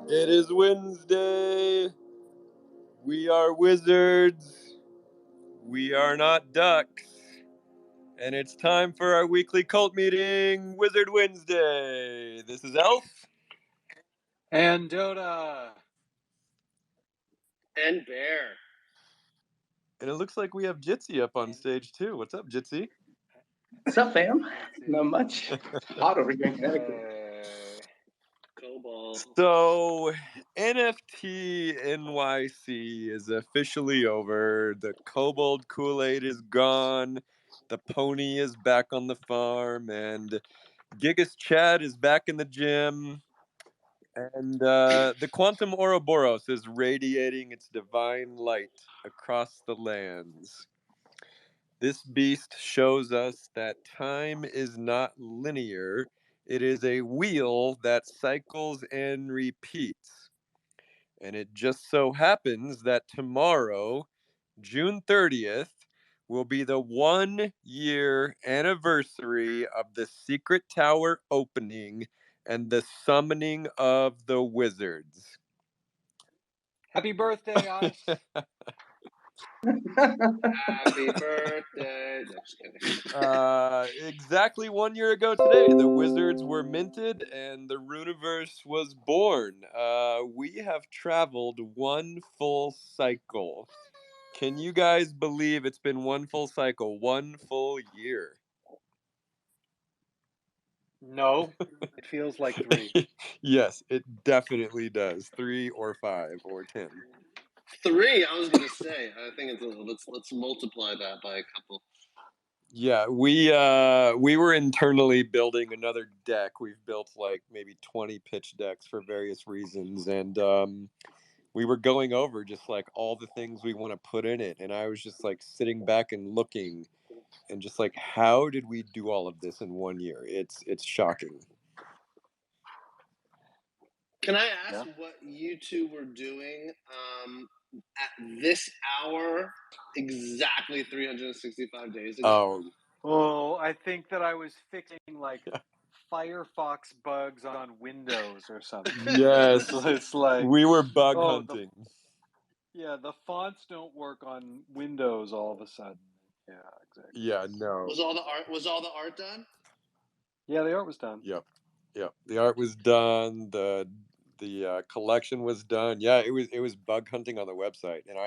It is Wednesday. We are wizards. We are not ducks. And it's time for our weekly cult meeting, Wizard Wednesday. This is Elf. And Dota. And Bear. And it looks like we have Jitsi up on stage too. What's up, Jitsi? What's up, fam? Not much. It's hot over here in Connecticut. Cobalt. So, NFT NYC is officially over. The Kobold Kool-Aid is gone. The pony is back on the farm. And Gigas Chad is back in the gym. And the Quantum Ouroboros is radiating its divine light across the lands. This beast shows us that time is not linear. It is a wheel that cycles and repeats. And it just so happens that tomorrow, June 30th, will be the 1-year anniversary of the Secret Tower opening and the summoning of the wizards. Happy birthday, us. Happy birthday. No, just kidding. Exactly 1 year ago today, the wizards were minted and the Runiverse was born. We have traveled one full cycle. Can you guys believe it's been one full cycle, 1 full year? No, it feels like 3. Yes, it definitely does. 3 or 5 or 10. 3, I was gonna say. I think it's let's multiply that by a couple. Yeah, we were internally building another deck. We've built like maybe 20 pitch decks for various reasons, and we were going over just like all the things we want to put in it, and I was just like sitting back and looking, and just like, how did we do all of this in 1 year? It's shocking. Can I ask what you two were doing at this hour exactly 365 days ago? Oh, I think that I was fixing like Firefox bugs on Windows or something. Yes, it's like we were bug hunting. The fonts don't work on Windows all of a sudden. Yeah, exactly. Yeah, no. Was all the art done? Yeah, the art was done. Yep. The art was done. The collection was done. Yeah, it was bug hunting on the website, and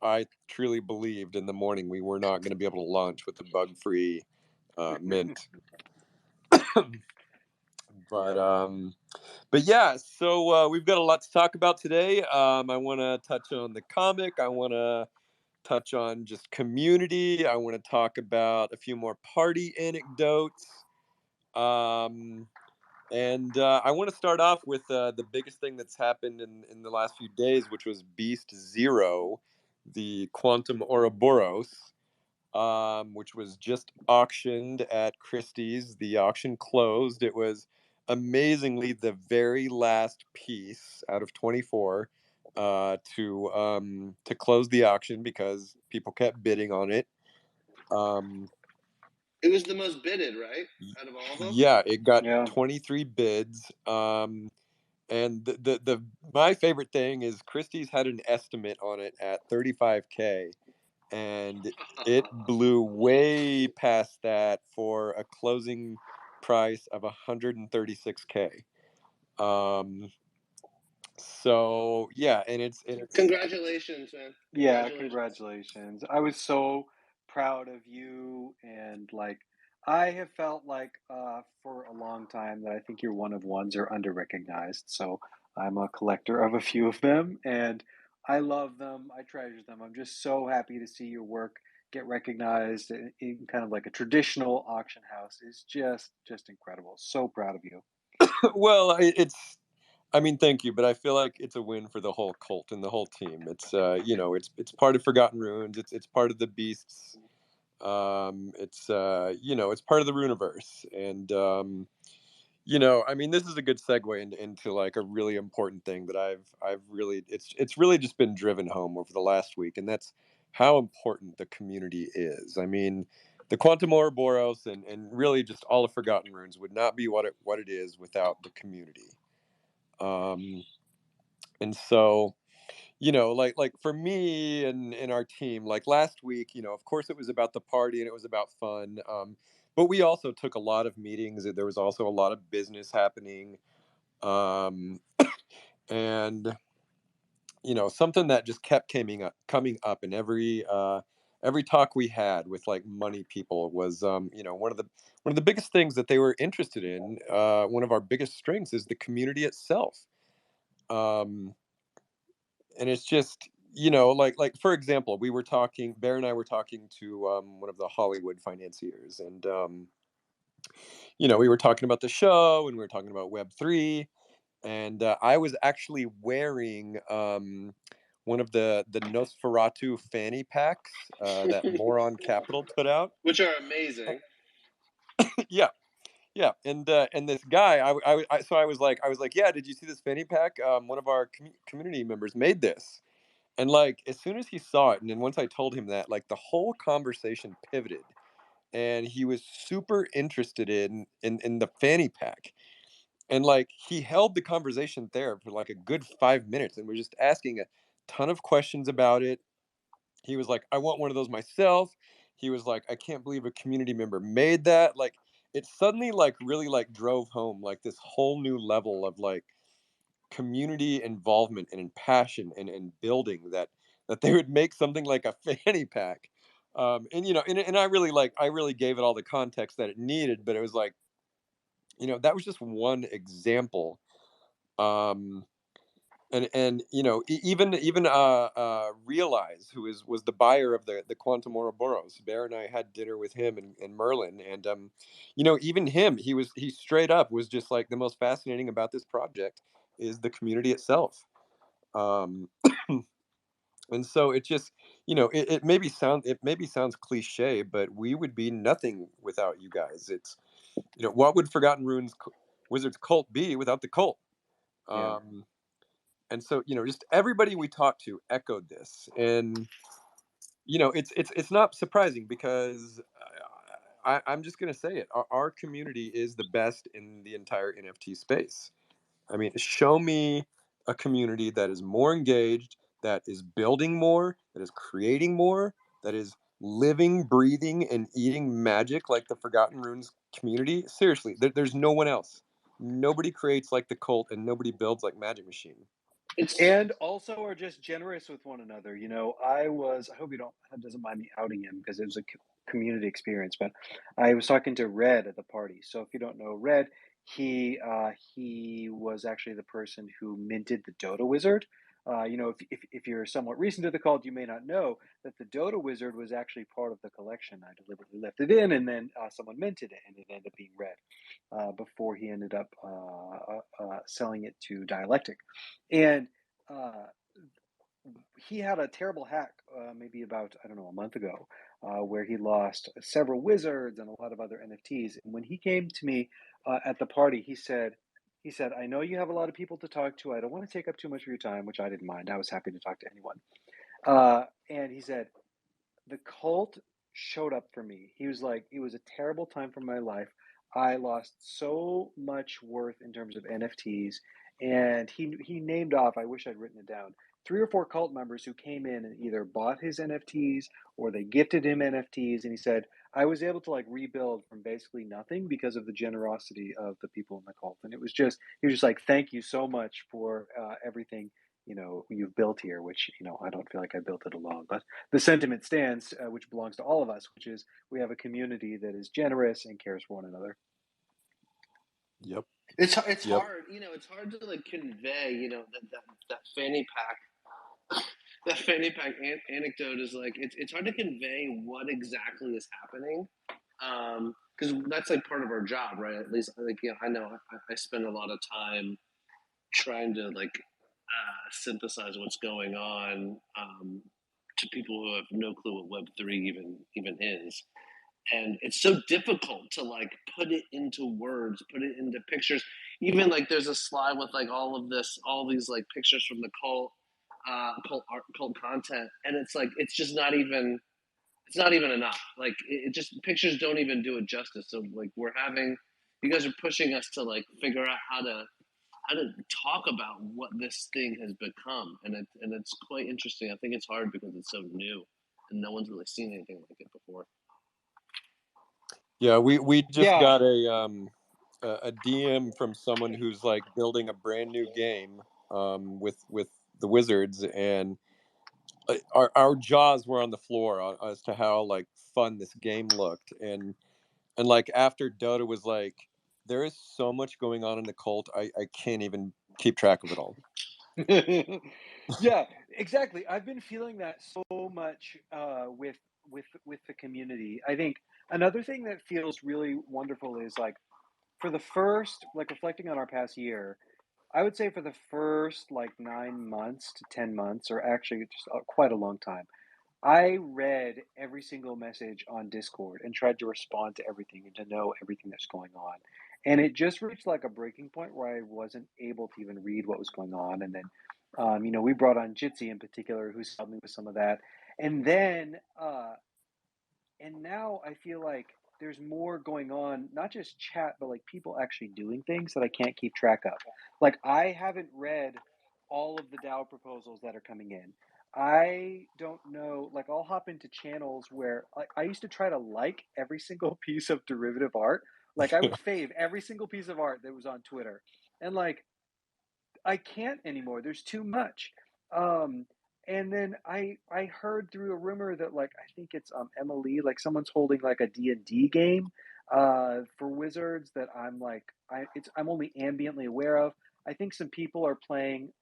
I truly believed in the morning we were not going to be able to launch with the bug-free mint. But yeah, so we've got a lot to talk about today. I want to touch on the comic. I want to touch on just community. I want to talk about a few more party anecdotes. And I want to start off with the biggest thing that's happened in the last few days, which was Beast Zero, the Quantum Ouroboros, which was just auctioned at Christie's. The auction closed. It was amazingly the very last piece out of 24 to close the auction because people kept bidding on it. It was the most bidded, right? Out of all of them? Yeah, it got 23 bids. And the my favorite thing is Christie's had an estimate on it at $35K, and it blew way past that for a closing price of $136K. So yeah, and it's congratulations, man. Yeah, congratulations. I was so proud of you, and like I have felt like for a long time that I think your one of ones are under recognized. So I'm a collector of a few of them, and I love them. I treasure them. I'm just so happy to see your work get recognized in kind of like a traditional auction house. Is just incredible. So proud of you. Well, I mean, thank you, but I feel like it's a win for the whole cult and the whole team. It's it's part of Forgotten Runes. It's part of the Beasts. It's it's part of the Runiverse, and I mean, this is a good segue into like a really important thing that I've really it's really just been driven home over the last week, and that's how important the community is. I mean, the Quantum Ouroboros and really just all of Forgotten Runes would not be what it is without the community. And so, like for me and our team, like last week, of course it was about the party and it was about fun. But we also took a lot of meetings. There was also a lot of business happening. Um, and something that just kept coming up in every talk we had with like money people was one of the biggest things that they were interested in. One of our biggest strengths is the community itself. Um, and it's just like for example, Bear and I were talking to one of the Hollywood financiers, and we were talking about the show and we were talking about Web3, and I was actually wearing one of the Nosferatu fanny packs that Moron Capital put out. Which are amazing. Yeah, yeah, and this guy, so I was like, yeah, did you see this fanny pack? One of our community members made this, and like as soon as he saw it, and then once I told him that, like the whole conversation pivoted, and he was super interested in the fanny pack. And like he held the conversation there for like a good 5 minutes and was just asking a ton of questions about it. He was like, I want one of those myself. He was like, I can't believe a community member made that. Like it suddenly like really like drove home like this whole new level of like community involvement and passion and building that they would make something like a fanny pack. And I really gave it all the context that it needed, but it was like, that was just one example. um and even Realize, who was the buyer of the Quantum Ouroboros. Bear and I had dinner with him and Merlin, and even him, he straight up was just like, the most fascinating about this project is the community itself. um and so it just, it maybe sounds cliche, but we would be nothing without you guys. It's, what would Forgotten Ruins Wizards cult be without the cult? Yeah. um and so, just everybody we talked to echoed this. And it's not surprising, because I'm just going to say it. Our community is the best in the entire NFT space. I mean, show me a community that is more engaged, that is building more, that is creating more, that is living, breathing, and eating magic like the Forgotten Runes community. Seriously, there's no one else. Nobody creates like the cult, and nobody builds like Magic Machine. And also are just generous with one another. I hope you don't, that doesn't mind me outing him because it was a community experience, but I was talking to Red at the party. So if you don't know Red, he was actually the person who minted the Dota Wizard. If you're somewhat recent to the cult, you may not know that the Dota Wizard was actually part of the collection. I deliberately left it in, and then someone minted it, and it ended up being Red before he ended up selling it to Dialectic. And uh, he had a terrible hack maybe about, I don't know, a month ago, where he lost several wizards and a lot of other NFTs. And when he came to me at the party, he said, I know you have a lot of people to talk to. I don't want to take up too much of your time, which I didn't mind. I was happy to talk to anyone. And he said, the cult showed up for me. He was like, it was a terrible time for my life. I lost so much worth in terms of NFTs. And he named off, I wish I'd written it down, 3 or 4 cult members who came in and either bought his NFTs or they gifted him NFTs. And he said, I was able to like rebuild from basically nothing because of the generosity of the people in the cult. And he was just like, thank you so much for everything you've built here, which I don't feel like I built it alone, but the sentiment stands, which belongs to all of us, which is we have a community that is generous and cares for one another. Yep. It's Yep. hard, it's hard to like convey, that fanny pack, that fanny pack anecdote is like, it's hard to convey what exactly is happening, because that's like part of our job, right? At least like, I know I spend a lot of time trying to like synthesize what's going on, to people who have no clue what Web3 even is. And it's so difficult to like put it into words, put it into pictures. Even like there's a slide with like all these like pictures from the cult art, cult content, and it's like it's not even enough. Like it just, pictures don't even do it justice. So like you guys are pushing us to like figure out how talk about what this thing has become, and it's quite interesting. I think it's hard because it's so new, and no one's really seen anything like it before. Yeah, we just Yeah. got a DM from someone who's like building a brand new game with the Wizards, and our jaws were on the floor as to how like fun this game looked, and like after Dota was like, there is so much going on in the cult, I can't even keep track of it all. Yeah, exactly. I've been feeling that so much with the community. I think another thing that feels really wonderful is like for the first, like reflecting on our past year, I would say for the first like 9 months to 10 months, or actually just quite a long time, I read every single message on Discord and tried to respond to everything and to know everything that's going on. And it just reached like a breaking point where I wasn't able to even read what was going on. And then, we brought on Jitsi in particular, who's helped me with some of that. And then, and now I feel like there's more going on, not just chat, but like people actually doing things that I can't keep track of. Like I haven't read all of the DAO proposals that are coming in. I don't know, like I'll hop into channels where like I used to try to like every single piece of derivative art. Like I would fave every single piece of art that was on Twitter. And like I can't anymore. There's too much. Um, and then I heard through a rumor that like I think it's Emily, like someone's holding like a D&D game for Wizards that I'm only ambiently aware of. I think some people are playing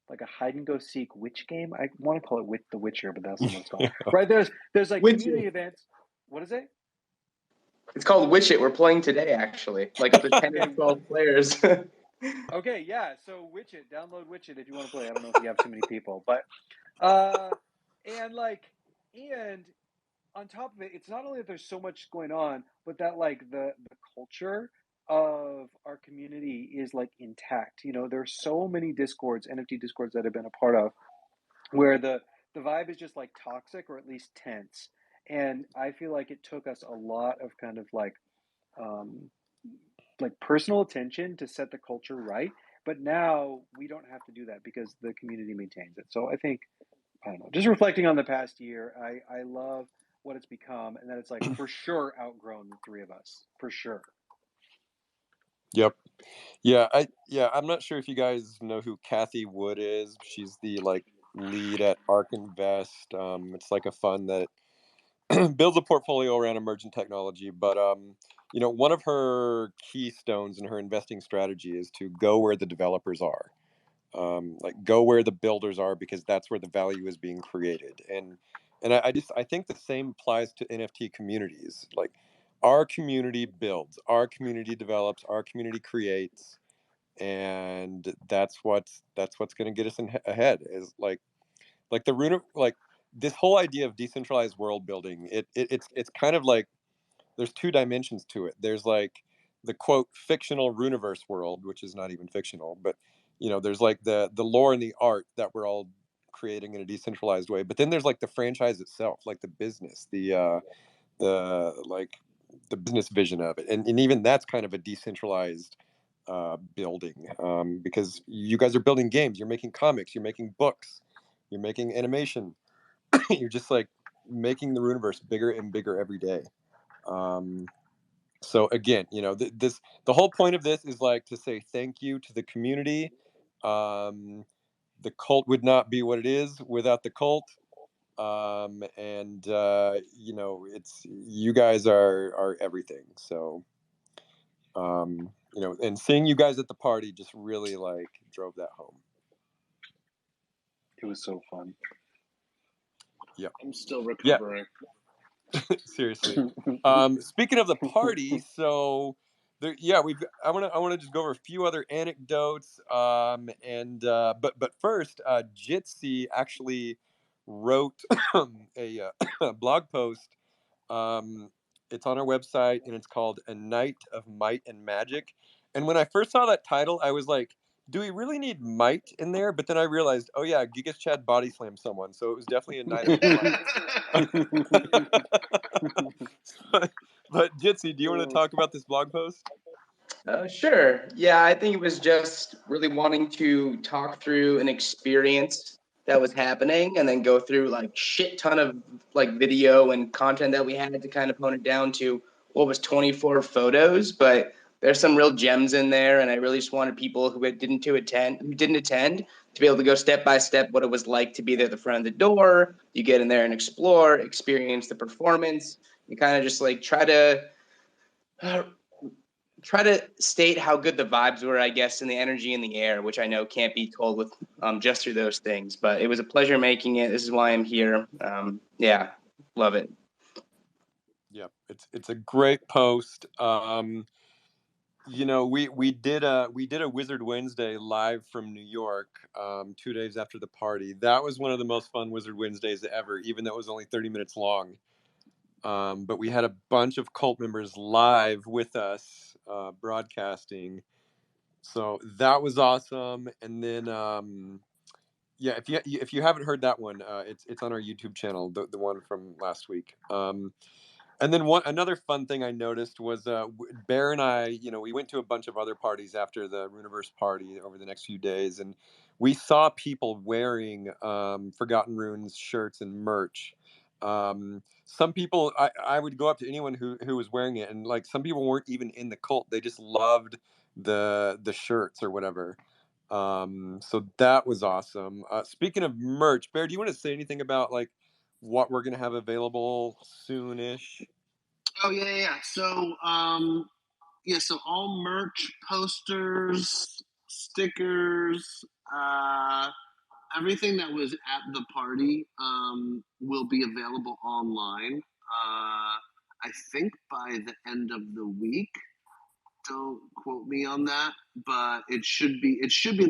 like a hide and go seek witch game. I want to call it with the Witcher, but that's not what it's called. Right? There's like Witch community events. What is it? It's called Witch It. We're playing today, actually. Like up to 10 or Okay. 12 players. Okay, yeah. So Witchit, download Witchit if you want to play. I don't know if you have too many people, but and like and on top of it, it's not only that there's so much going on, but that like the culture of our community is like intact. There's so many discords, NFT discords that I've been a part of, where the vibe is just like toxic or at least tense. And I feel like it took us a lot of kind of um, like personal attention to set the culture right. But now we don't have to do that because the community maintains it. So I think, I don't know, just reflecting on the past year, I love what it's become, and that it's like for sure outgrown the three of us, for sure. Yep. I'm not sure if you guys know who Kathy Wood is. She's the like lead at Ark Invest. It's like a fund that builds a portfolio around emergent technology. But one of her keystones in her investing strategy is to go where the developers are, like go where the builders are, because that's where the value is being created. And I think the same applies to NFT communities. Like our community builds, our community develops, our community creates, and that's what's going to get us ahead. Is like the root of like this whole idea of decentralized world building. It's kind of like there's two dimensions to it. There's like the quote fictional Runiverse world, which is not even fictional, but there's like the lore and the art that we're all creating in a decentralized way. But then there's like the franchise itself, like the business, the the business vision of it, and even that's kind of a decentralized building, because you guys are building games, you're making comics, you're making books, you're making animation, you're just like making the universe bigger and bigger every day. So again, the whole point of this is like to say thank you to the community. The cult would not be what it is without the cult. And it's you guys are everything. So and seeing you guys at the party just really like drove that home. It was so fun. Yeah, I'm still recovering. Seriously. Speaking of the party, so there, yeah, I want to just go over a few other anecdotes. And but first, Jitsi actually wrote a blog post. It's on our website, and it's called "A Night of Might and Magic." And when I first saw that title, I was like, "Do we really need might in there?" But then I realized, oh yeah, Gigas Chad body slammed someone, so it was definitely a night of might. But Jitsi, do you want to talk about this blog post? Sure. Yeah, I think it was just really wanting to talk through an experience that was happening and then go through like shit ton of like video and content that we had to kind of hone it down to what was 24 photos, but there's some real gems in there, and I really just wanted people who didn't attend to be able to go step by step what it was like to be there at the front of the door. You get in there and explore, experience the performance. You kind of just like try to state how good the vibes were, I guess, and the energy in the air, which I know can't be told with just through those things. But it was a pleasure making it. This is why I'm here. Yeah, love it. Yep, it's a great post. You know, we did a Wizard Wednesday live from New York 2 days after the party. That was one of the most fun Wizard Wednesdays ever, even though it was only 30 minutes long. But we had a bunch of cult members live with us broadcasting, so that was awesome. And then yeah, if you haven't heard that one, it's on our YouTube channel, the one from last week. And then another fun thing I noticed was Bear and I, you know, we went to a bunch of other parties after the Runiverse party over the next few days, and we saw people wearing Forgotten Runes shirts and merch. Some people, I would go up to anyone who was wearing it, and like some people weren't even in the cult; they just loved the shirts or whatever. So that was awesome. Speaking of merch, Bear, do you want to say anything about like what we're gonna have available soonish? Oh yeah. So so all merch, posters, stickers, everything that was at the party will be available online. I think by the end of the week. Don't quote me on that, but it should be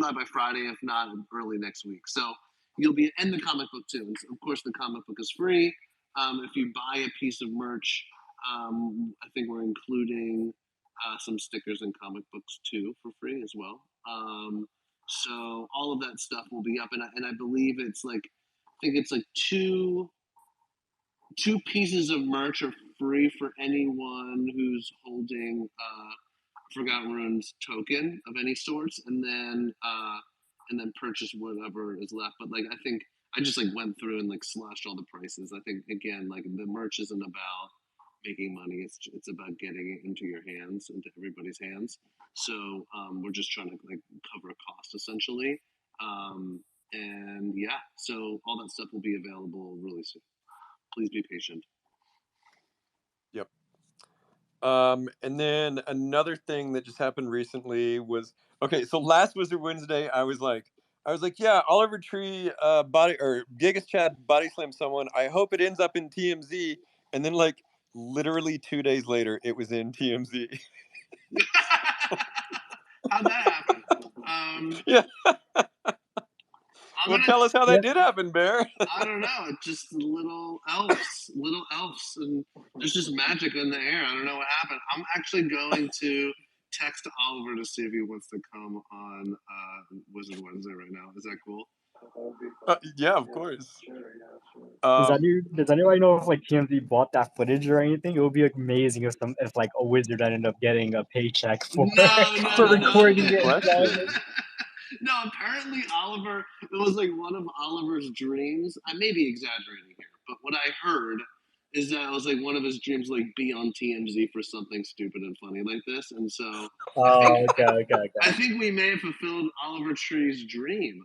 live by Friday, if not early next week. So you'll be in the comic book too. And of course, the comic book is free. If you buy a piece of merch, I think we're including some stickers and comic books too for free as well. So all of that stuff will be up, and I believe it's like I think it's like two pieces of merch are free for anyone who's holding Forgotten Runes token of any sorts, and then purchase whatever is left. But like I think I just like went through and like slashed all the prices. I think again like the merch isn't about making money. It's about getting it into your hands, into everybody's hands. So we're just trying to like cover a cost essentially. And yeah, so all that stuff will be available really soon. Please be patient. Yep. And then another thing that just happened recently was okay. So last Wizard Wednesday, I was like, yeah, Oliver Tree body or Gigas Chad body slam someone. I hope it ends up in TMZ. And then like literally 2 days later, it was in TMZ. How'd that happen? Yeah. I'm Well, gonna. tell us how that did happen, Bear. I don't know. It's just little elves, and there's just magic in the air. I don't know what happened. I'm actually going to text Oliver to see if he wants to come on Wizard Wednesday right now. Is that cool? Yeah, of course. Does anybody know if like TMZ bought that footage or anything? It would be amazing if like a wizard ended up getting a paycheck for for recording it. No, apparently Oliver. It was like one of Oliver's dreams. I may be exaggerating here, but what I heard is that it was like one of his dreams, like be on TMZ for something stupid and funny like this. And so I think we may have fulfilled Oliver Tree's dream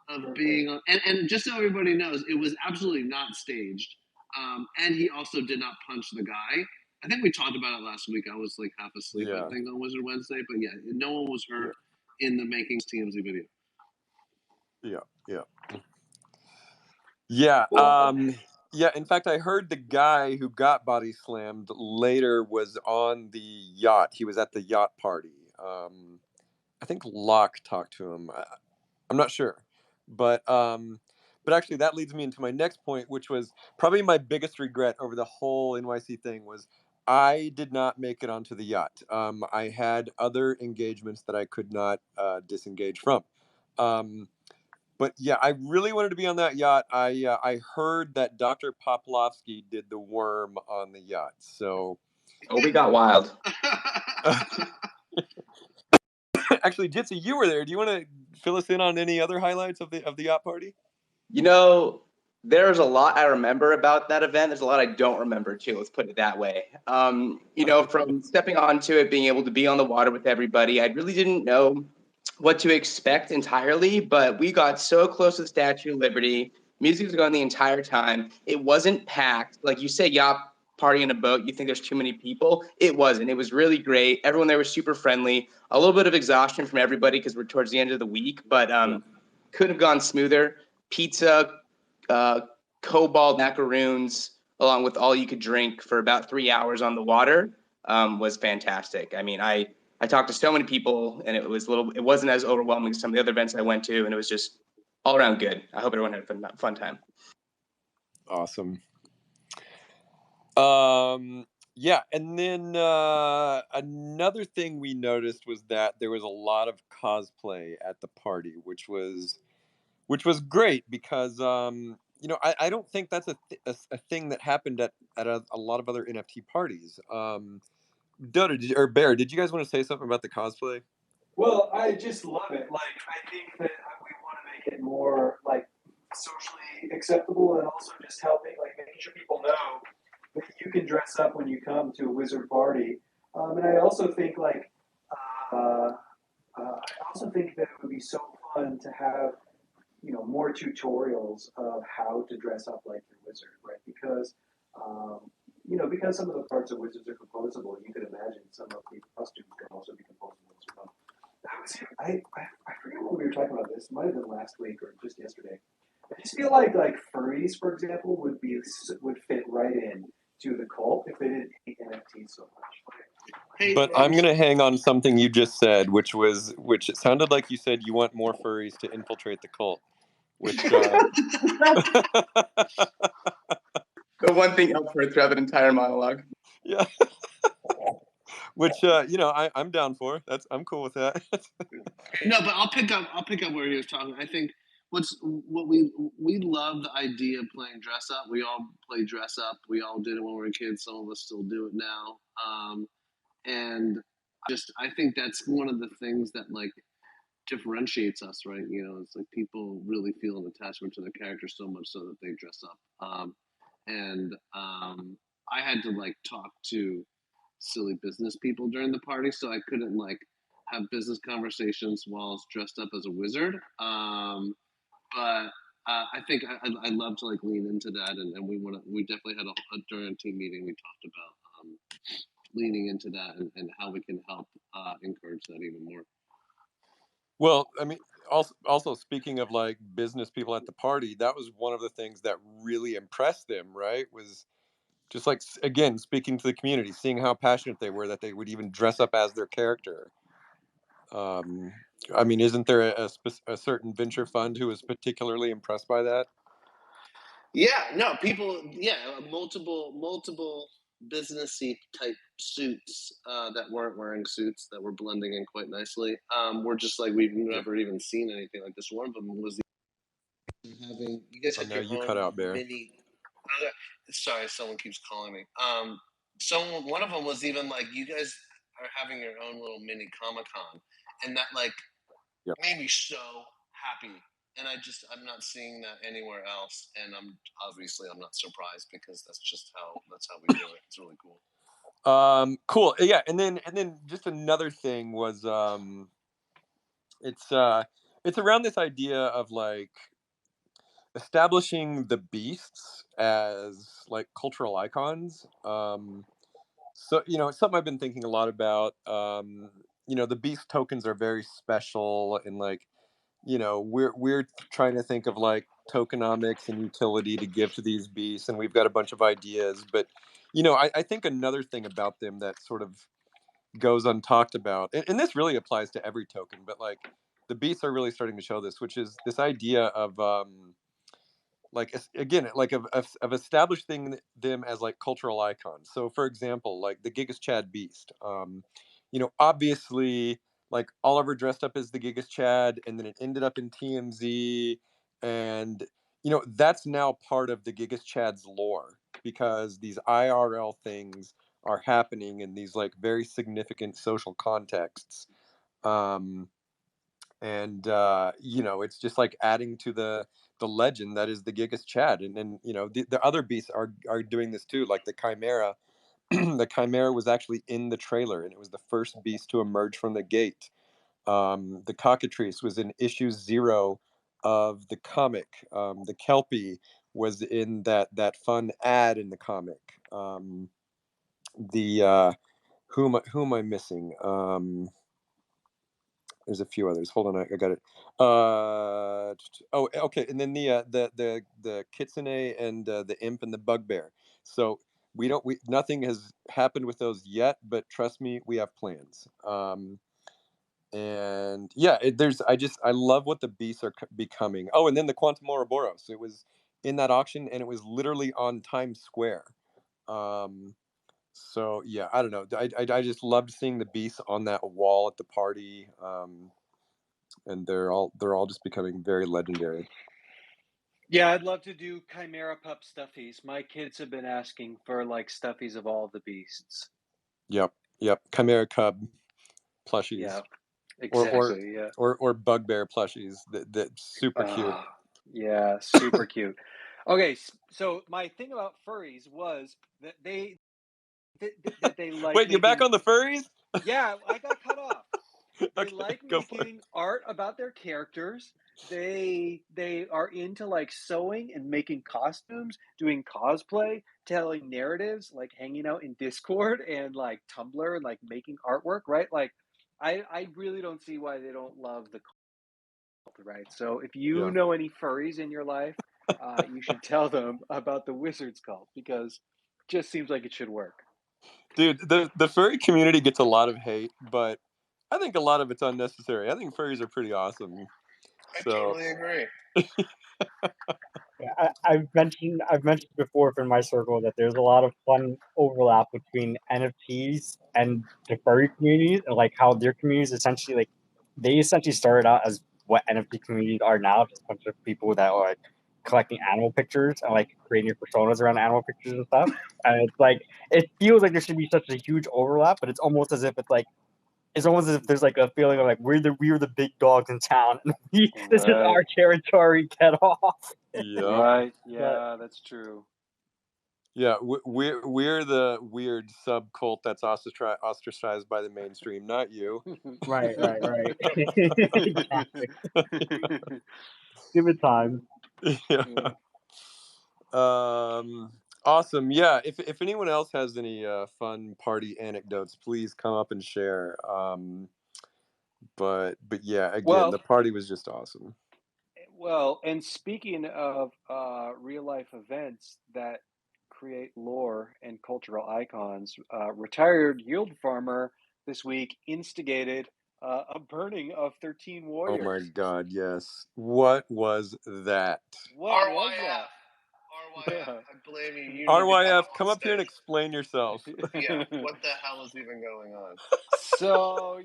of being on. And just so everybody knows, it was absolutely not staged. And he also did not punch the guy. I think we talked about it last week. I was like half asleep, I think, on Wizard Wednesday. But yeah, no one was hurt in the Makings TMZ video. Yeah. In fact, I heard the guy who got body slammed later was on the yacht. He was at the yacht party. I think Locke talked to him. I'm not sure, but actually that leads me into my next point, which was probably my biggest regret over the whole NYC thing was I did not make it onto the yacht. I had other engagements that I could not disengage from. But yeah, I really wanted to be on that yacht. I heard that Dr. Poplovsky did the worm on the yacht. So we got wild. Actually, Jitsi, you were there. Do you want to fill us in on any other highlights of the yacht party? You know, there's a lot I remember about that event. There's a lot I don't remember too. Let's put it that way. You know, from stepping onto it, being able to be on the water with everybody, I really didn't know what to expect entirely, but we got so close to the Statue of Liberty. Music was going the entire time. It wasn't packed. Like you say, yacht party in a boat, you think there's too many people. It wasn't. It was really great. Everyone there was super friendly. A little bit of exhaustion from everybody because we're towards the end of the week, but could have gone smoother. Pizza, cobalt macaroons, along with all you could drink for about 3 hours on the water, was fantastic. I mean, I talked to so many people, and it wasn't as overwhelming as some of the other events I went to, and it was just all around good. I hope everyone had a fun time. Awesome. Yeah, and then another thing we noticed was that there was a lot of cosplay at the party, which was great because you know, I don't think that's a thing that happened at a lot of other NFT parties. Dodo or Bear, did you guys want to say something about the cosplay? Well, I just love it. Like, I think that we want to make it more like socially acceptable, and also just helping, like, making sure people know that you can dress up when you come to a wizard party. And I also think like, I also think that it would be so fun to have, you know, more tutorials of how to dress up like your wizard, right? Because you know, because some of the parts of wizards are composable, you could imagine some of the costumes can also be composable as well. I forget when we were talking about this. It might have been last week or just yesterday. I just feel like furries, for example, would fit right in to the cult if they didn't hate NFTs so much. Hey, But I'm gonna hang on something you just said, which it sounded like you said you want more furries to infiltrate the cult. Which The one thing Ellsworth throughout that entire monologue. yeah. Which you know, I'm down for. I'm cool with that. No, but I'll pick up where he was talking. I think what we love the idea of playing dress up. We all play dress up. We all did it when we were kids. Some of us still do it now. And I think that's one of the things that like differentiates us, right? You know, it's like people really feel an attachment to their character so much so that they dress up. I had to like talk to silly business people during the party, so I couldn't like have business conversations while I was dressed up as a wizard. But I think I'd love to like lean into that, and we definitely had during a team meeting we talked about leaning into that and how we can help encourage that even more. Well, I mean, also speaking of like business people at the party, that was one of the things that really impressed them, right? Was just like again speaking to the community, seeing how passionate they were that they would even dress up as their character. I mean, isn't there a certain venture fund who was particularly impressed by that? Yeah, no, people, yeah, multiple businessy type suits that weren't wearing suits that were blending in quite nicely. We're just like we've never even seen anything like this. One of them was having you guys had now your you own cut out, Bear. mini. Sorry, someone keeps calling me. One of them was even like you guys are having your own little mini Comic-Con, and that like made me so happy. And I'm not seeing that anywhere else, and I'm not surprised because that's how we do it. It's really cool. Cool. Yeah, and then just another thing was it's around this idea of like establishing the beasts as like cultural icons. So you know, it's something I've been thinking a lot about. You know, the beast tokens are very special, and like, you know, we're trying to think of like tokenomics and utility to give to these beasts, and we've got a bunch of ideas. But you know, I think another thing about them that sort of goes untalked about, and this really applies to every token, but like the beasts are really starting to show this, which is this idea of like again like of establishing them as like cultural icons. So for example, like the Gigas Chad beast, you know, obviously like Oliver dressed up as the Gigas Chad, and then it ended up in TMZ, and you know that's now part of the Gigas Chad's lore because these IRL things are happening in these like very significant social contexts. Um, and you know, it's just like adding to the legend that is the Gigas Chad, and you know, the other beasts are doing this too, like the Chimera. The Chimera was actually in the trailer, and it was the first beast to emerge from the gate. The Cockatrice was in issue 0 of the comic. The Kelpie was in that fun ad in the comic. The who am I missing? There's a few others. Hold on, I got it. Oh, okay. And then the Kitsune and the Imp and the Bugbear. So we nothing has happened with those yet, but trust me, we have plans. And yeah, I love what the beasts are becoming. Oh, and then the Quantum Ouroboros. It was in that auction, and it was literally on Times Square. So yeah, I don't know. I just loved seeing the beasts on that wall at the party. And they're all just becoming very legendary. Yeah, I'd love to do Chimera Pup stuffies. My kids have been asking for like stuffies of all the beasts. Yep. Chimera Cub plushies. Yeah, exactly. Or Bugbear plushies. That super cute. Yeah, super cute. Okay, so my thing about furries was that they like. Wait, you're back on the furries? Yeah, I got cut off. They Okay, like go for it. making art about their characters. They are into like sewing and making costumes, doing cosplay, telling narratives, like hanging out in Discord and like Tumblr and like making artwork, right? Like I really don't see why they don't love the cult, right? So if you Yeah. know any furries in your life, you should tell them about the Wizards cult because it just seems like it should work. Dude, the furry community gets a lot of hate, but I think a lot of it's unnecessary. I think furries are pretty awesome. I totally agree. Yeah, I've mentioned before in my circle that there's a lot of fun overlap between NFTs and the furry communities, and like how their communities essentially like they essentially started out as what NFT communities are now, just a bunch of people that are like collecting animal pictures and like creating personas around animal pictures and stuff. And it's like it feels like there should be such a huge overlap, but it's almost as if it's almost as if there's like a feeling of like we're the big dogs in town, and this is our territory. Get off. Yep. Right. Yeah, that's true. Yeah, we're the weird sub cult that's ostracized by the mainstream, not you. Right. Exactly. Give it time. Yeah. Awesome. Yeah. If anyone else has any fun party anecdotes, please come up and share. But yeah, again, the party was just awesome. Well, and speaking of real life events that create lore and cultural icons, retired yield farmer this week instigated a burning of 13 warriors. Oh my God! Yes. What was that? What was that? RYF, I blame you. RYF, come up here and explain yourself. Yeah, what the hell is even going on? So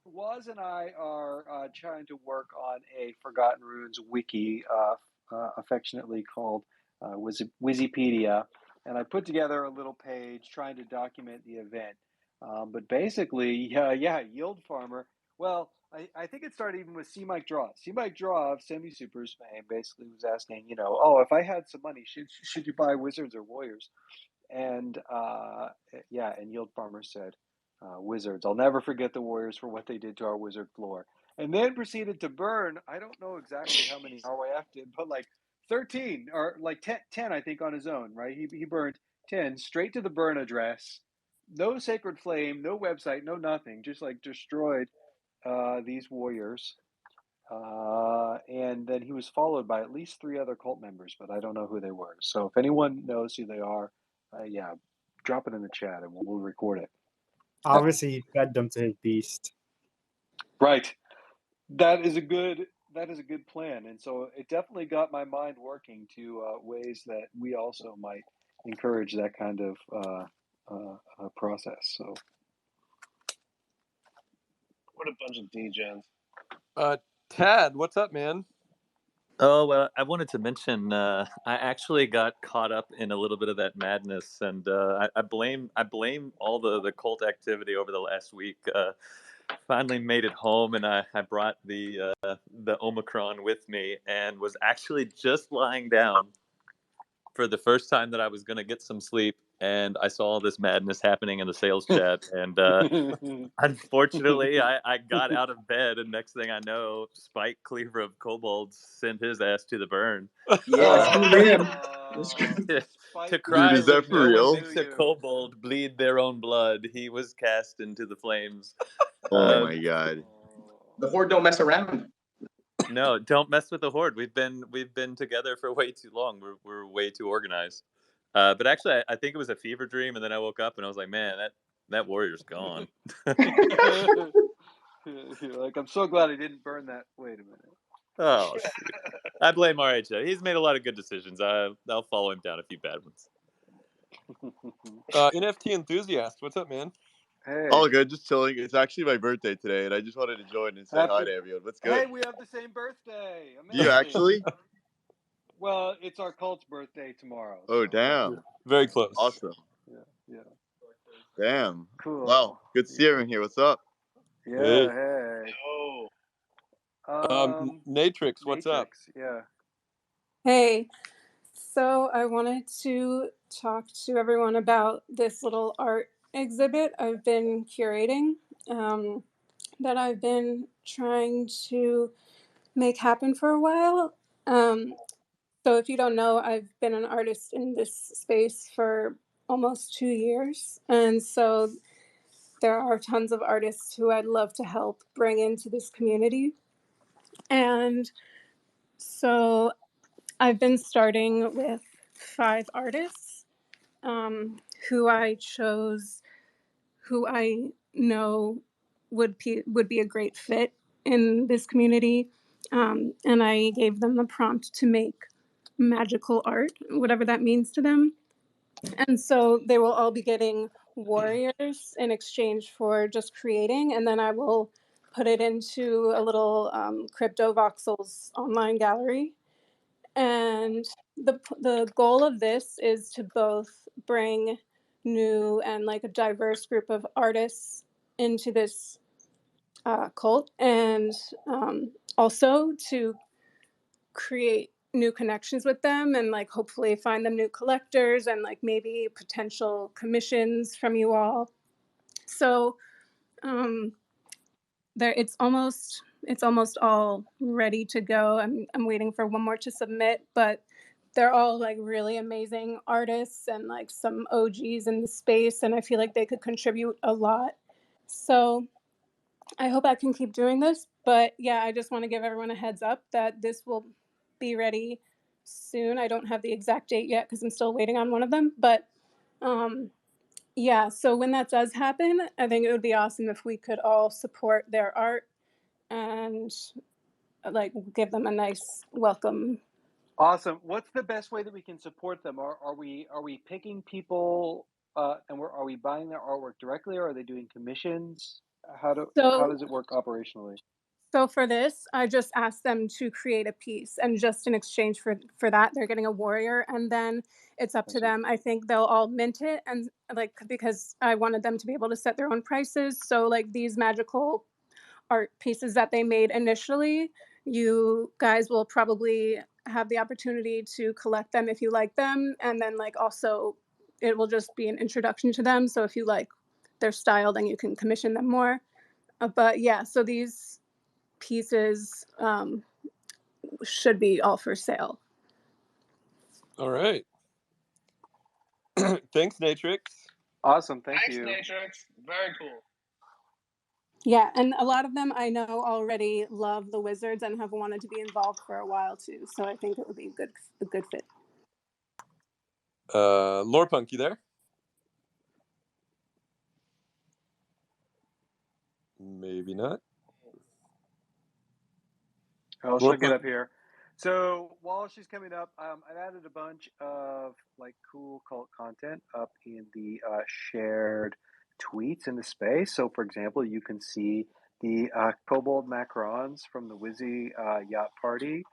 Waz and I are trying to work on a Forgotten Runes wiki, affectionately called Wizipedia, and I put together a little page trying to document the event. But basically, Yield Farmer. Well, I think it started even with C. Mike Draw. C. Mike Draw of Semi Supers fame basically was asking, oh, if I had some money, should you buy Wizards or Warriors? And and Yield Farmer said, Wizards. I'll never forget the Warriors for what they did to our Wizard floor. And then proceeded to burn, I don't know exactly how many RYF did, but like 13 or like 10 I think, on his own, right? He burned 10 straight to the burn address. No sacred flame, no website, no nothing. Just like destroyed these warriors. And then he was followed by at least 3 other cult members, but I don't know who they were. So if anyone knows who they are, drop it in the chat and we'll record it. Obviously, he fed them to his beast. Right. That is a good plan, and so it definitely got my mind working to ways that we also might encourage that kind of process. So, what a bunch of degens. Tad, what's up, man? Oh, well, I wanted to mention, I actually got caught up in a little bit of that madness, and I blame all the cult activity over the last week. Finally made it home, and I brought the Omicron with me, and was actually just lying down for the first time that I was going to get some sleep, and I saw all this madness happening in the sales chat, and unfortunately, I got out of bed, and next thing I know, Spike Cleaver of Kobold sent his ass to the burn. Yeah, screw him. To Spike cry Dude, is that when for no real? one makes a kobold bleed their own blood, he was cast into the flames. Oh my god. The Horde don't mess around. No, don't mess with the Horde. We've been together for way too long. We're way too organized. But actually, I think it was a fever dream, and then I woke up and I was like, man, that warrior's gone. You're like, I'm so glad I didn't burn that. Wait a minute. Oh, shoot. I blame RHO. He's made a lot of good decisions. I'll follow him down a few bad ones. NFT enthusiast, what's up, man? Hey. All good, just chilling. It's actually my birthday today, and I just wanted to join and say hi Happy- to everyone. What's good? Hey, we have the same birthday. Do you actually? Well, it's our cult's birthday tomorrow. Oh, so- damn. Very close. Awesome. Yeah. Damn. Cool. Wow. Good to see everyone here. What's up? Yeah. Hey. Hey. Oh, Natrix, what's up? Matrix, yeah. Hey, so I wanted to talk to everyone about this little art exhibit I've been curating, that I've been trying to make happen for a while. So if you don't know, I've been an artist in this space for almost 2 years. And so there are tons of artists who I'd love to help bring into this community. And so I've been starting with 5 artists who I chose, who I know would be a great fit in this community. And I gave them the prompt to make magical art, whatever that means to them. And so they will all be getting warriors in exchange for just creating. And then I will put it into a little Crypto Voxels online gallery. And the goal of this is to both bring new and like a diverse group of artists into this cult, and also to create new connections with them, and like hopefully find them new collectors and like maybe potential commissions from you all. So there, it's almost all ready to go. I'm waiting for one more to submit, but they're all like really amazing artists and like some OGs in the space, and I feel like they could contribute a lot. So I hope I can keep doing this, but yeah, I just want to give everyone a heads up that this will be ready soon. I don't have the exact date yet because I'm still waiting on one of them, but yeah, so when that does happen, I think it would be awesome if we could all support their art and like give them a nice welcome. Awesome. What's the best way that we can support them? Are we picking people and are we buying their artwork directly, or are they doing commissions? How does it work operationally? So for this, I just asked them to create a piece, and just in exchange for that, they're getting a warrior, and then it's up to them. I think they'll all mint it, and like because I wanted them to be able to set their own prices. So like these magical art pieces that they made initially, you guys will probably have the opportunity to collect them if you like them, and then like also it will just be an introduction to them. So if you like their style, then you can commission them more. But yeah, so these pieces should be all for sale. All right. Thanks, Natrix. Awesome. thanks, Thank you. Matrix. Very cool. Yeah, and a lot of them I know already love the Wizards and have wanted to be involved for a while too. So I think it would be a good fit. Lorepunk, you there? Maybe not. Oh, she'll get Lorepunk. up here. So while she's coming up, I've added a bunch of like cool cult content up in the shared tweets in the space. So for example, you can see the Kobold Macrons from the Wizzy Yacht Party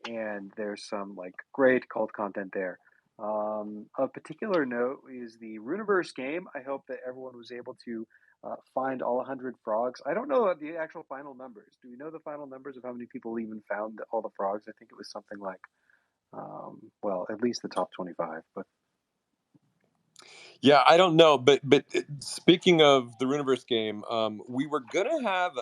and there's some like great cult content there. Of particular note is the Runiverse game. I hope that everyone was able to find all 100 frogs. I don't know the actual final numbers. Do we know the final numbers of how many people even found all the frogs? I think it was something like, well, at least the top 25. But Yeah, I don't know, but speaking of the Runiverse game, we were gonna have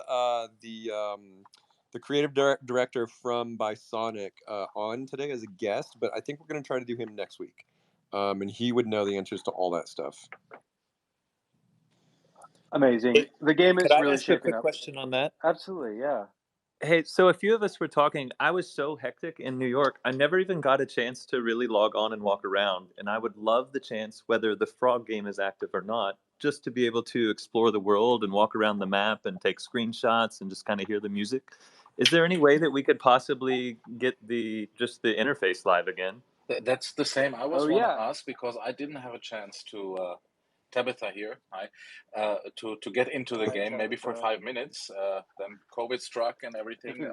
the creative director from Bisonic on today as a guest, but I think we're gonna try to do him next week, and he would know the answers to all that stuff. amazing. The game Could is I really ask you a shaping quick up. question on that? Absolutely, yeah. Hey, so a few of us were talking. I was so hectic in New York, I never even got a chance to really log on and walk around. And I would love the chance, whether the frog game is active or not, just to be able to explore the world and walk around the map and take screenshots and just kind of hear the music. Is there any way that we could possibly get the interface live again? That's the same. I was Oh, want to yeah. ask because I didn't have a chance to Tabitha here, hi, to get into the Hi, game maybe for Tabitha. 5 minutes. Then COVID struck and everything.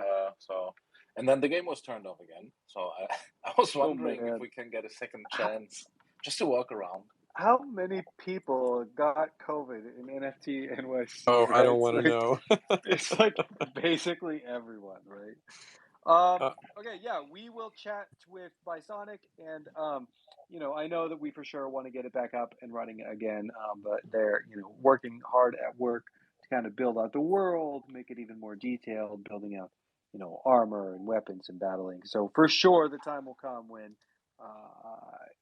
And then the game was turned off again. So I was Oh, wondering if man. we can get a second chance just to walk around. How many people got COVID in NFT NYC? Oh, I right? don't want to know. It's like basically everyone, right? Okay, yeah, we will chat with Bisonic, and I know that we for sure want to get it back up and running again, but they're working hard at work to kind of build out the world, make it even more detailed, building out armor and weapons and battling. So for sure, the time will come when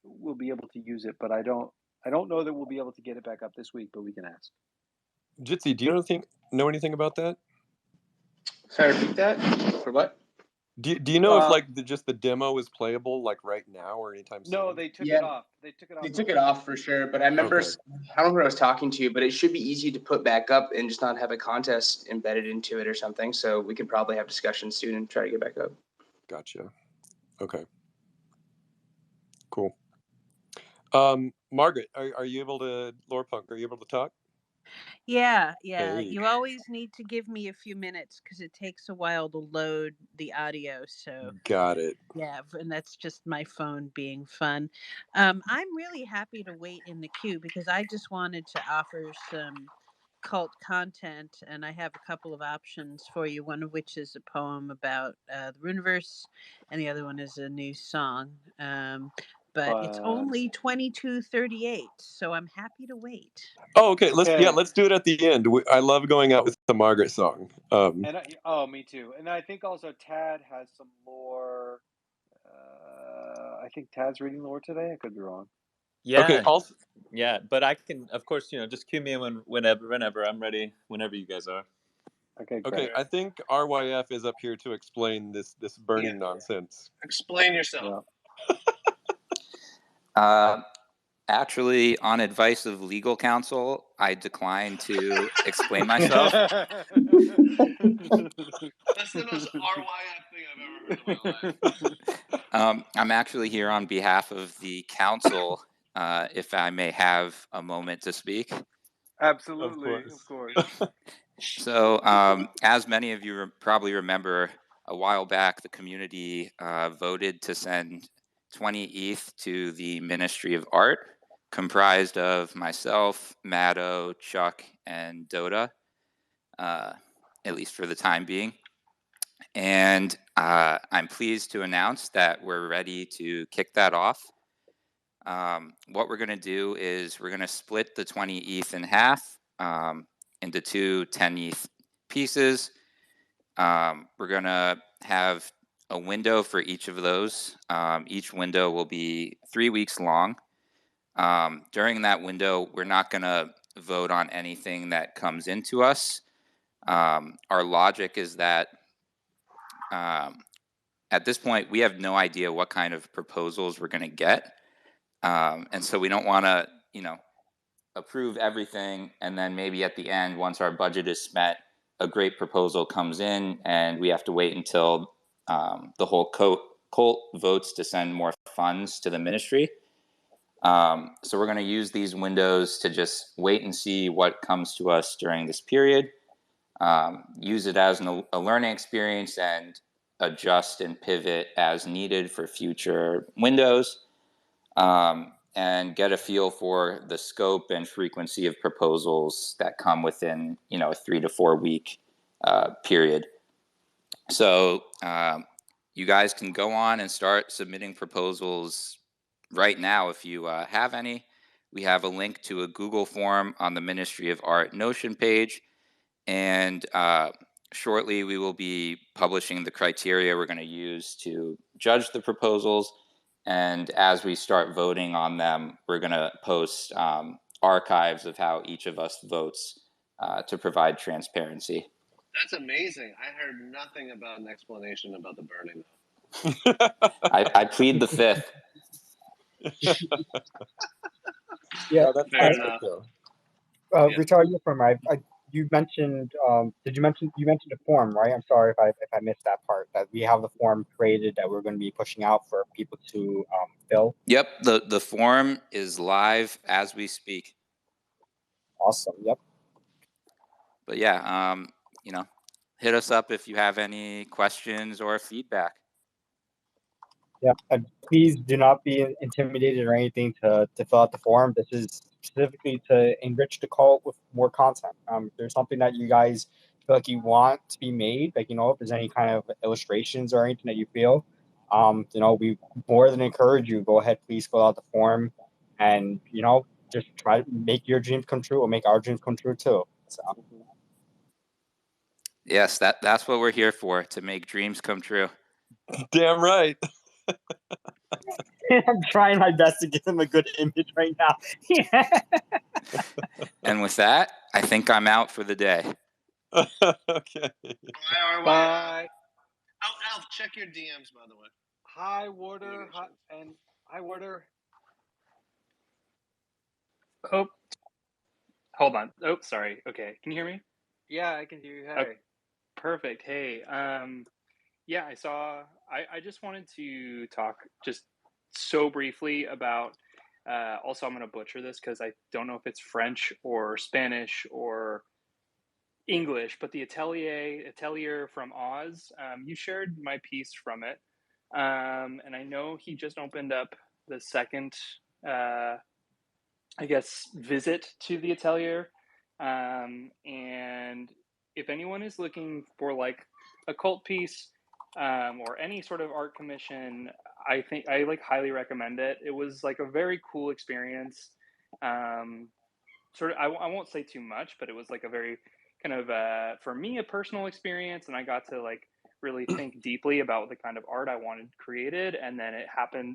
we'll be able to use it, but I don't know that we'll be able to get it back up this week, but we can ask. Jitsi, do you know anything about that? Sorry, repeat that. For what? Do you know if like just the demo is playable like right now or anytime soon? No, they took it off. They took it off. They took it off for sure, but I remember, Okay. I don't know who I was talking to, but it should be easy to put back up and just not have a contest embedded into it or something. So we could probably have discussions soon and try to get back up. Gotcha. Okay. Cool. Margaret, are you able to, Lorepunk, are you able to talk? Yeah. Hey. You always need to give me a few minutes because it takes a while to load the audio. So Got it. yeah, and that's just my phone being fun. I'm really happy to wait in the queue because I just wanted to offer some cult content, and I have a couple of options for you. One of which is a poem about the Runiverse, and the other one is a new song. But it's only 22:38, so I'm happy to wait. Oh, okay. Let's do it at the end. I love going out with the Margaret song. Me too. And I think also Tad has some lore. I think Tad's reading lore today. I could be wrong. Yeah. Okay. Yeah, but I can, of course, just cue me in whenever I'm ready. Whenever you guys are. Okay. Okay. Great. I think RYF is up here to explain this burning nonsense. Explain yourself. Actually, on advice of legal counsel, I declined to explain myself. That's the most RYF thing I've ever heard in my life. I'm actually here on behalf of the council, if I may have a moment to speak. Absolutely, of course. So, as many of you probably remember, a while back, the community voted to send 20 ETH to the Ministry of Art, comprised of myself, Maddo, Chuck, and Dota, at least for the time being. And I'm pleased to announce that we're ready to kick that off. What we're going to do is we're going to split the 20 ETH in half into two 10 ETH pieces. We're going to have a window for each of those. Each window will be 3 weeks long. During that window, we're not going to vote on anything that comes into us. Our logic is that at this point, we have no idea what kind of proposals we're going to get. And so we don't want to, approve everything. And then maybe at the end, once our budget is spent, a great proposal comes in and we have to wait until the whole cult votes to send more funds to the ministry. So we're going to use these windows to just wait and see what comes to us during this period. Use it as a learning experience and adjust and pivot as needed for future windows, and get a feel for the scope and frequency of proposals that come within, a 3 to 4 week period. So you guys can go on and start submitting proposals right now if you have any. We have a link to a Google form on the Ministry of Art Notion page, and shortly we will be publishing the criteria we're going to use to judge the proposals. And as we start voting on them, we're going to post archives of how each of us votes to provide transparency. That's amazing. I heard nothing about an explanation about the burning. I plead the fifth. Yeah, that's Fair good, enough. though. Richard, you're from you mentioned you mentioned a form, right? I'm sorry if I missed that part. That we have the form created that we're going to be pushing out for people to fill. Yep, the form is live as we speak. Awesome. Yep. But yeah, hit us up if you have any questions or feedback. Yeah, and please do not be intimidated or anything to fill out the form. This is specifically to enrich the cult with more content. If there's something that you guys feel like you want to be made, like, if there's any kind of illustrations or anything that you feel, we more than encourage you. Go ahead, please fill out the form, and just try to make your dreams come true, or make our dreams come true too. So. Yes, that's what we're here for, to make dreams come true. Damn right. I'm trying my best to give them a good image right now. And with that, I think I'm out for the day. Okay. Bye. Alf, check your DMs, by the way. Hi, Warder. Hi, Warder. Oh, hold on. Oh, sorry. Okay, can you hear me? Yeah, I can hear you. Hey. Okay. Perfect. Hey, yeah, I just wanted to talk just so briefly about, also I'm going to butcher this because I don't know if it's French or Spanish or English, but the Atelier from Oz, you shared my piece from it. And I know he just opened up the second, visit to the Atelier. And if anyone is looking for like a cult piece, or any sort of art commission, I think I highly recommend it. It was like a very cool experience. I won't say too much, but it was like a very kind of, for me, a personal experience. And I got to really think deeply about the kind of art I wanted created. And then it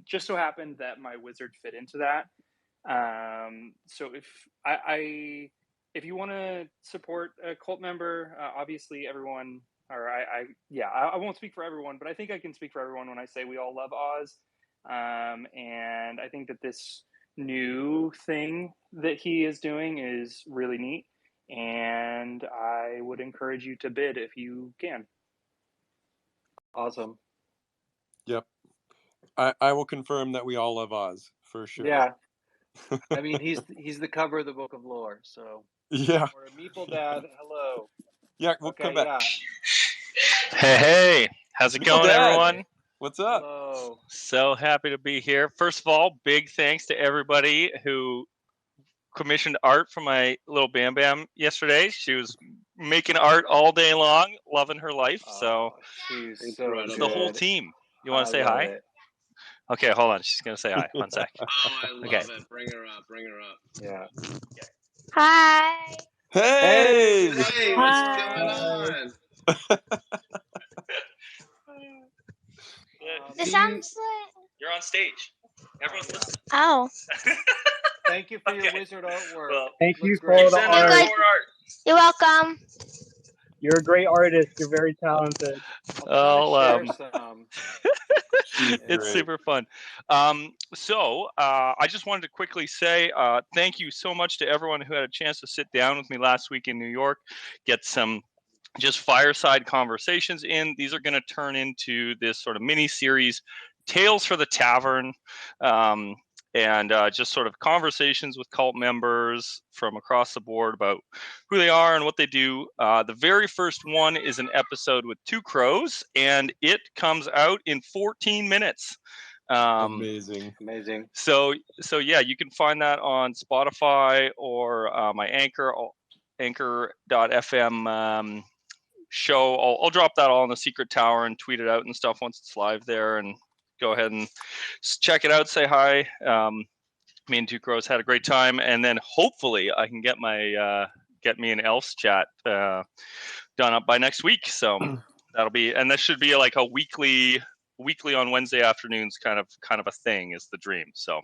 just so happened that my wizard fit into that. So if you want to support a cult member, obviously everyone, or I won't speak for everyone, but I think I can speak for everyone when I say we all love Oz. And I think that this new thing that he is doing is really neat. And I would encourage you to bid if you can. Awesome. Yep. I will confirm that we all love Oz for sure. Yeah. I mean, he's the cover of the Book of Lore, so. Yeah. Or Meeple Dad, hello. Yeah, we'll come back. Yeah. Hey, how's it going, everyone? What's up? Hello. So happy to be here. First of all, big thanks to everybody who commissioned art for my little Bam Bam yesterday. She was making art all day long, loving her life. So she's so it's good. the whole team. You want to say love hi? it. Okay, hold on. She's gonna say hi. 1 sec. Oh, I love Okay. it. Bring her up. Yeah. Hi. Hey. Hey, what's going on? This sounds like. You're on stage. Everyone's listening. Oh. Thank you for your wizard artwork. Well, Thank you for great. the art. You're welcome. You're a great artist. You're very talented. It's super fun. So I just wanted to quickly say thank you so much to everyone who had a chance to sit down with me last week in New York, get some just fireside conversations in. These are going to turn into this sort of mini series, Tales for the Tavern. and just sort of conversations with cult members from across the board about who they are and what they do. The very first one is an episode with Two Crows, and it comes out in 14 minutes. Amazing. So yeah, you can find that on Spotify or my Anchor.fm show. I'll drop that all in the Secret Tower and tweet it out and stuff once it's live there. And go ahead and check it out. Say hi. Me and Two Crows had a great time, and then hopefully I can get my get me an Elf's chat done up by next week. So that'll be, and this should be like a weekly on Wednesday afternoons kind of a thing is the dream. So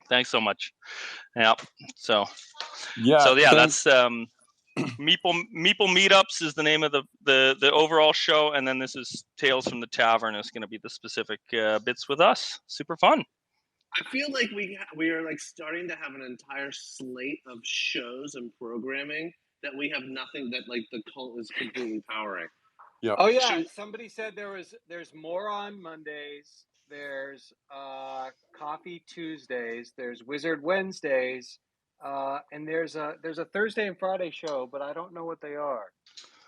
thanks so much. Yeah. So that's Meeple Meetups is the name of the overall show, and then this is Tales from the Tavern is going to be the specific bits with us. Super fun. I feel like we are like starting to have an entire slate of shows and programming that we have nothing that like the cult is completely powering. Yeah. Oh yeah. Somebody said there's more on Mondays. There's Coffee Tuesdays. There's Wizard Wednesdays. And there's a Thursday and Friday show, but I don't know what they are.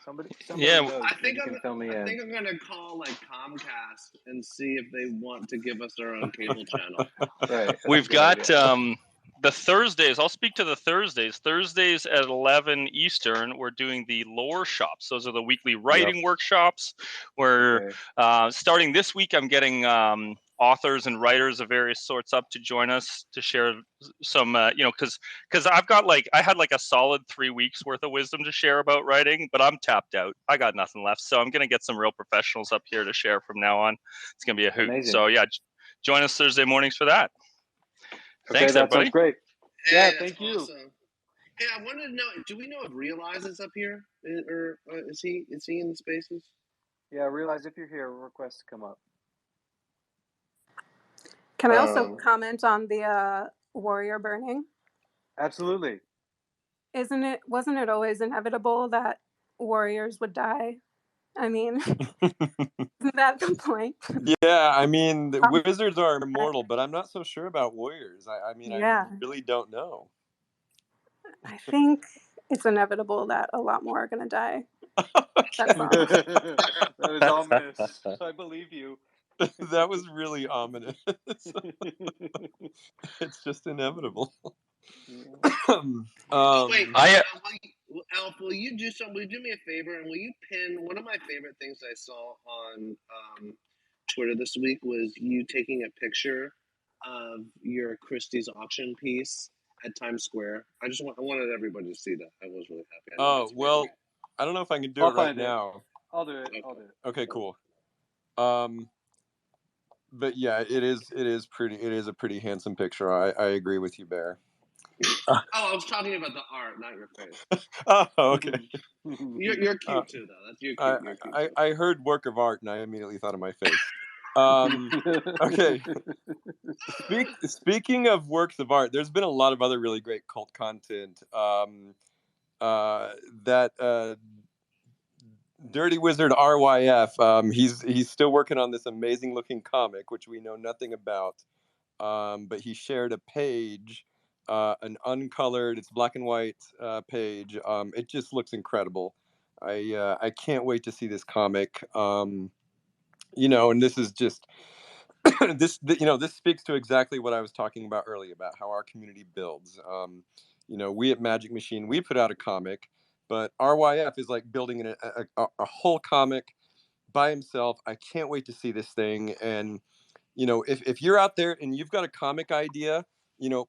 Somebody knows. I think can fill me in. I think I'm gonna call like Comcast and see if they want to give us their own cable channel. Right. We've got the Thursdays. I'll speak to the Thursdays. Thursdays at 11 Eastern, we're doing the lore shops. Those are the weekly writing workshops. Where starting this week, I'm getting authors and writers of various sorts up to join us to share some, because I had like a solid 3 weeks worth of wisdom to share about writing, but I'm tapped out. I got nothing left. So I'm going to get some real professionals up here to share from now on. It's going to be a hoot. Amazing. So yeah, join us Thursday mornings for that. Okay, Thanks, that everybody. sounds great. Yeah, thank you. Awesome. Hey, I wanted to know, do we know if Realize is up here? Or is he in the spaces? Yeah, Realize if you're here, request to come up. Can I also comment on the warrior burning? Absolutely. Wasn't it always inevitable that warriors would die? I mean, isn't that the point? Yeah, I mean, the wizards are immortal, but I'm not so sure about warriors. I really don't know. I think it's inevitable that a lot more are going to die. That's all. That was ominous. I believe you. That was really ominous. It's just inevitable. Wait, Alf, will you do me a favor, and will you pin one of my favorite things I saw on Twitter this week was you taking a picture of your Christie's auction piece at Times Square. I wanted everybody to see that. I was really happy. Oh well, I don't know if I can do it right now. I'll do it. Okay, cool. But yeah, it is pretty. It is a pretty handsome picture. I agree with you, Bear. Oh, I was talking about the art, not your face. Oh, okay. You're cute too, though. That's you're cute. I heard work of art, and I immediately thought of my face. Okay. Speaking of works of art, there's been a lot of other really great cult content. That Dirty Wizard RYF, he's still working on this amazing looking comic, which we know nothing about. But he shared a page, an uncolored, it's black and white page. It just looks incredible. I can't wait to see this comic. And this is just this speaks to exactly what I was talking about earlier about how our community builds. We at Magic Machine, we put out a comic, but RYF is like building a whole comic by himself. I can't wait to see this thing. And if you're out there and you've got a comic idea,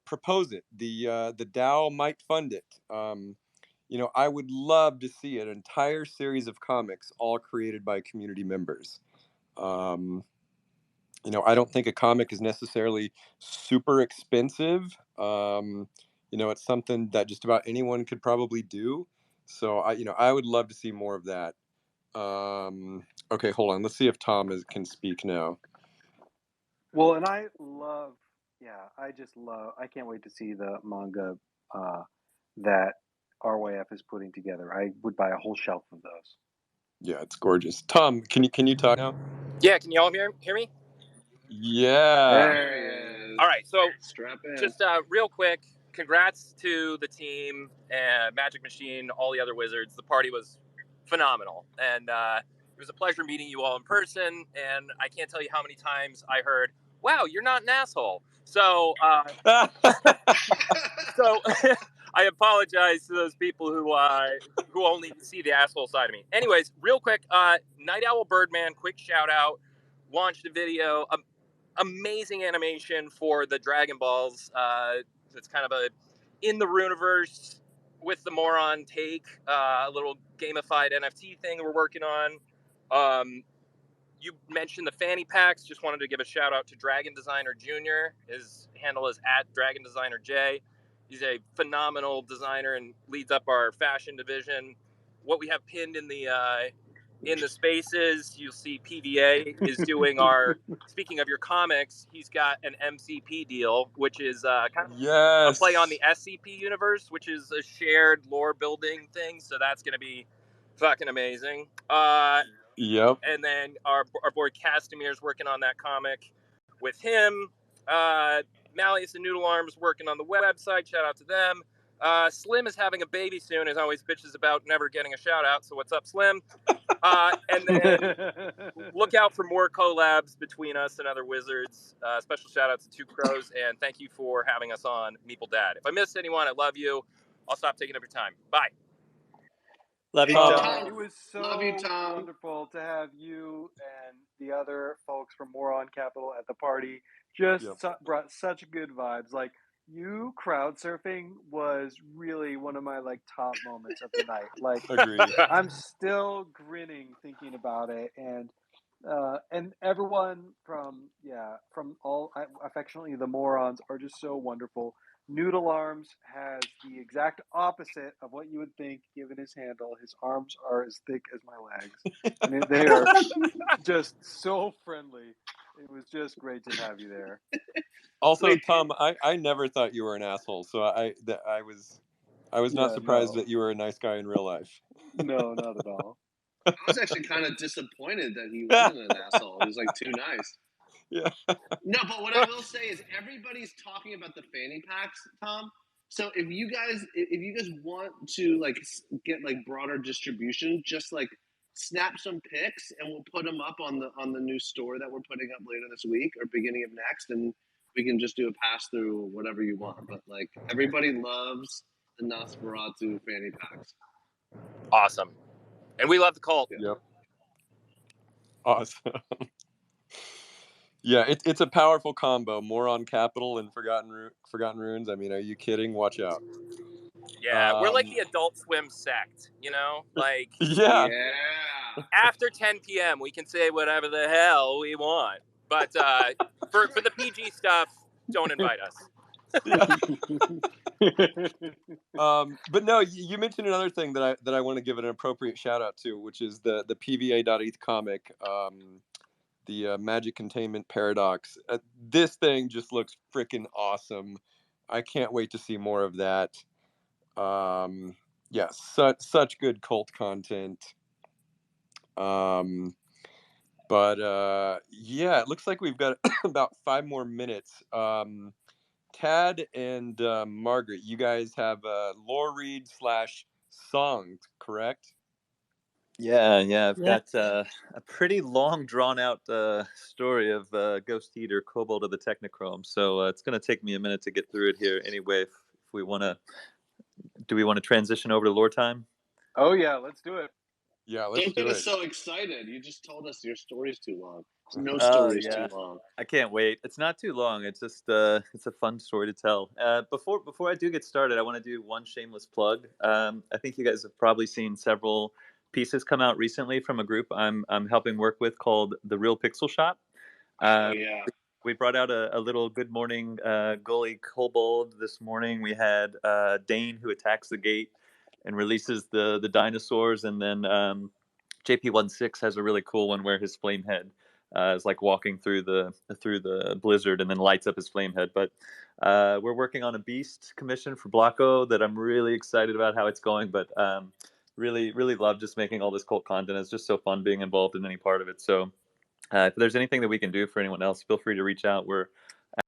propose it. The DAO might fund it. I would love to see an entire series of comics all created by community members. I don't think a comic is necessarily super expensive. It's something that just about anyone could probably do. So I would love to see more of that. Okay, hold on. Let's see if Tom can speak now. Well, and I can't wait to see the manga that RYF is putting together. I would buy a whole shelf of those. Yeah, it's gorgeous. Tom, can you talk now? Yeah, can you all hear me? Yeah. There All right, so Strap in. just real quick, congrats to the team and Magic Machine, all the other Wizards. The party was phenomenal, and it was a pleasure meeting you all in person. And I can't tell you how many times I heard, "Wow, you're not an asshole." So, so I apologize to those people who only see the asshole side of me. Anyways, real quick, Night Owl Birdman, quick shout out, launched a video. Amazing animation for the Dragon Balls. It's kind of a in the Runeverse with the Moron take, a little gamified NFT thing we're working on. You mentioned the fanny packs. Just wanted to give a shout out to Dragon Designer Jr. His handle is @DragonDesignerJ. He's a phenomenal designer and leads up our fashion division. What we have pinned in the spaces, you'll see PVA is doing our, speaking of your comics, he's got an MCP deal, which is kind of a play on the SCP universe, which is a shared lore building thing. So that's going to be fucking amazing. Yep. And then our boy Castamir's working on that comic with him. Malleus and Noodle Arms working on the website. Shout out to them. Slim is having a baby soon, as always bitches about never getting a shout out. So what's up, Slim? And then look out for more collabs between us and other Wizards. Special shout out to Two Crows, and thank you for having us on Meeple Dad. If I missed anyone, I love you. I'll stop taking up your time. Bye. Love you, It was so Love you, Tom. wonderful to have you and the other folks from Moron Capital at the party. Just brought such good vibes. Like, you crowd surfing was really one of my top moments of the night. Like, Agreed. I'm still grinning thinking about it, and everyone from all affectionately the Morons are just so wonderful. Noodle Arms has the exact opposite of what you would think given his handle. His arms are as thick as my legs. I mean, they are just so friendly. It was just great to have you there. Also, Tom, I never thought you were an asshole, so I was not surprised that you were a nice guy in real life. No, not at all. I was actually kind of disappointed that he wasn't an asshole. He was too nice. Yeah. No, but what I will say is everybody's talking about the fanny packs, Tom. So if you guys want to get broader distribution, just snap some pics and we'll put them up on the new store that we're putting up later this week or beginning of next, and we can just do a pass through or whatever you want. But everybody loves the Nosferatu fanny packs. Awesome. And we love the cult. Yep. Awesome. Yeah, it's a powerful combo. Moron Capital and Forgotten Runes. I mean, are you kidding? Watch out. Yeah, we're like the Adult Swim sect, Yeah. After 10 p.m., we can say whatever the hell we want. But for the PG stuff, don't invite us. But no, you mentioned another thing that I want to give an appropriate shout out to, which is the PVA.eth comic, the Magic Containment Paradox. This thing just looks freaking awesome. I can't wait to see more of that. Yeah, such good cult content. But yeah, it looks like we've got about 5 more minutes. Tad and Margaret, you guys have lore read / song, correct? Yeah. I've got a pretty long, drawn-out story of Ghost Eater, Kobold of the Technochrome. So it's going to take me a minute to get through it here. Anyway, if we want to, do we want to transition over to lore time? Oh yeah, let's do it. Yeah, let's Don't do get it. us so excited. You just told us your story's too long. No story's too long. I can't wait. It's not too long. It's just it's a fun story to tell. Before I do get started, I want to do one shameless plug. I think you guys have probably seen several pieces come out recently from a group I'm helping work with called The Real Pixel Shop. We brought out a little Good Morning Gully Kobold this morning. We had Dane, who attacks the gate and releases the dinosaurs, and then JP16 has a really cool one where his flame head is walking through the blizzard and then lights up his flame head. But we're working on a beast commission for Blocko that I'm really excited about how it's going, but really love just making all this cult content. It's just so fun being involved in any part of it. So if there's anything that we can do for anyone else, feel free to reach out. We're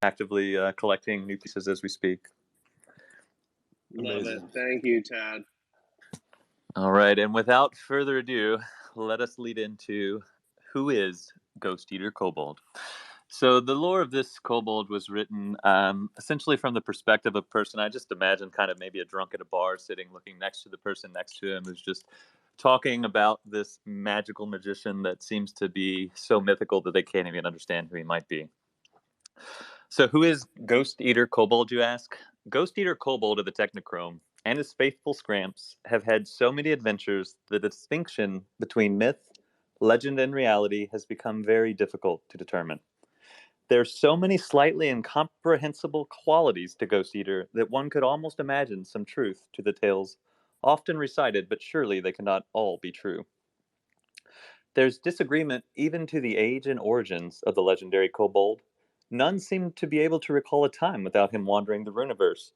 actively collecting new pieces as we speak. Love Amazing. it. Thank you, Tad. All right, and without further ado, let us lead into who is Ghost Eater Kobold. So the lore of this kobold was written essentially from the perspective of a person. I just imagine kind of maybe a drunk at a bar sitting looking next to the person next to him who's just talking about this magical magician that seems to be so mythical that they can't even understand who he might be. So who is Ghost Eater Kobold, you ask? Ghost Eater Kobold of the Technochrome and his faithful Scramps have had so many adventures, the distinction between myth, legend, and reality has become very difficult to determine. There are so many slightly incomprehensible qualities to Ghost Eater that one could almost imagine some truth to the tales often recited, but surely they cannot all be true. There's disagreement even to the age and origins of the legendary kobold. None seem to be able to recall a time without him wandering the Runiverse.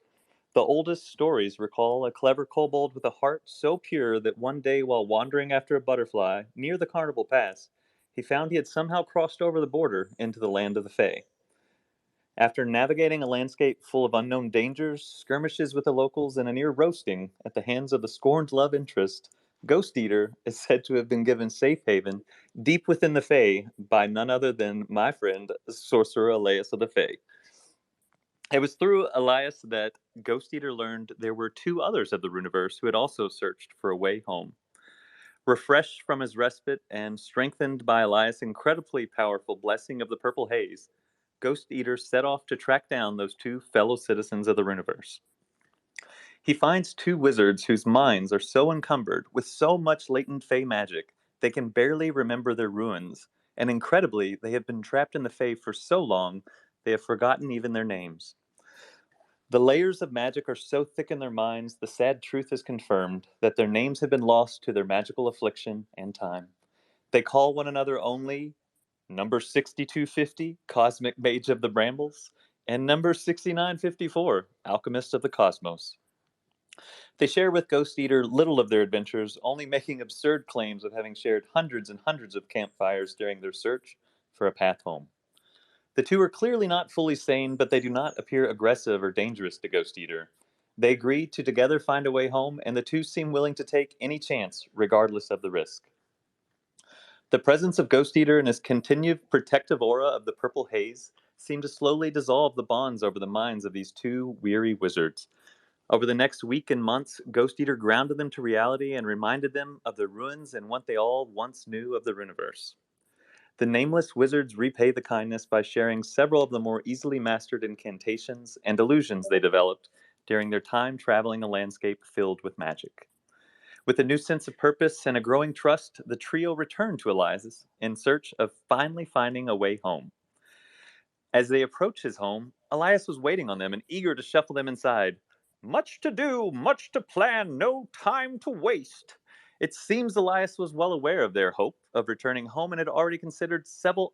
The oldest stories recall a clever kobold with a heart so pure that one day while wandering after a butterfly near the Carnival Pass, he found he had somehow crossed over the border into the land of the Fae. After navigating a landscape full of unknown dangers, skirmishes with the locals, and a near roasting at the hands of the scorned love interest, Ghost Eater is said to have been given safe haven deep within the Fae by none other than my friend, Sorcerer Elias of the Fae. It was through Elias that Ghost Eater learned there were two others of the Runiverse who had also searched for a way home. Refreshed from his respite and strengthened by Elias' incredibly powerful blessing of the Purple Haze, Ghost Eater set off to track down those two fellow citizens of the Runiverse. He finds two wizards whose minds are so encumbered with so much latent Fae magic they can barely remember their ruins, and incredibly, they have been trapped in the Fae for so long they have forgotten even their names. The layers of magic are so thick in their minds, the sad truth is confirmed that their names have been lost to their magical affliction and time. They call one another only number 6250, Cosmic Mage of the Brambles, and number 6954, Alchemist of the Cosmos. They share with Ghost Eater little of their adventures, only making absurd claims of having shared hundreds and hundreds of campfires during their search for a path home. The two are clearly not fully sane, but they do not appear aggressive or dangerous to Ghost Eater. They agree to together find a way home, and the two seem willing to take any chance, regardless of the risk. The presence of Ghost Eater and his continued protective aura of the Purple Haze seem to slowly dissolve the bonds over the minds of these two weary wizards. Over the next week and months, Ghost Eater grounded them to reality and reminded them of the ruins and what they all once knew of the Runiverse. The nameless wizards repay the kindness by sharing several of the more easily mastered incantations and illusions they developed during their time traveling a landscape filled with magic. With a new sense of purpose and a growing trust, the trio returned to Elias in search of finally finding a way home. As they approached his home, Elias was waiting on them and eager to shuffle them inside. Much to do, much to plan, no time to waste. It seems Elias was well aware of their hope of returning home and had already considered several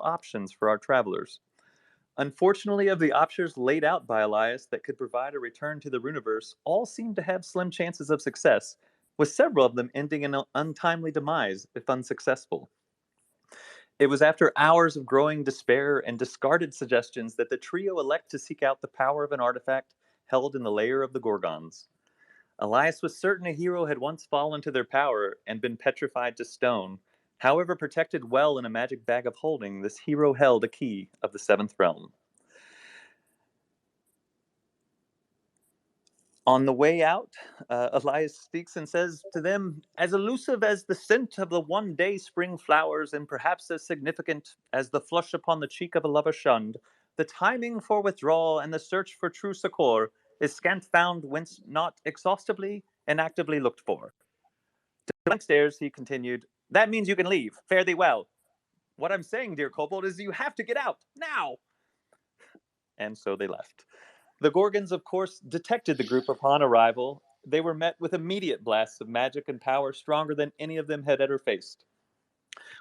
options for our travelers. Unfortunately, of the options laid out by Elias that could provide a return to the Runiverse, all seemed to have slim chances of success, with several of them ending in an untimely demise if unsuccessful. It was after hours of growing despair and discarded suggestions that the trio elect to seek out the power of an artifact held in the lair of the Gorgons. Elias was certain a hero had once fallen to their power and been petrified to stone. However, protected well in a magic bag of holding, this hero held a key of the seventh realm. On the way out, Elias speaks and says to them, as elusive as the scent of the one-day spring flowers and perhaps as significant as the flush upon the cheek of a lover shunned, the timing for withdrawal and the search for true succor is scant found whence not exhaustively and actively looked for. To blank stares, he continued, that means you can leave. Fare thee well. What I'm saying, dear Kobold, is you have to get out, now! And so they left. The Gorgons, of course, detected the group upon arrival. They were met with immediate blasts of magic and power stronger than any of them had ever faced.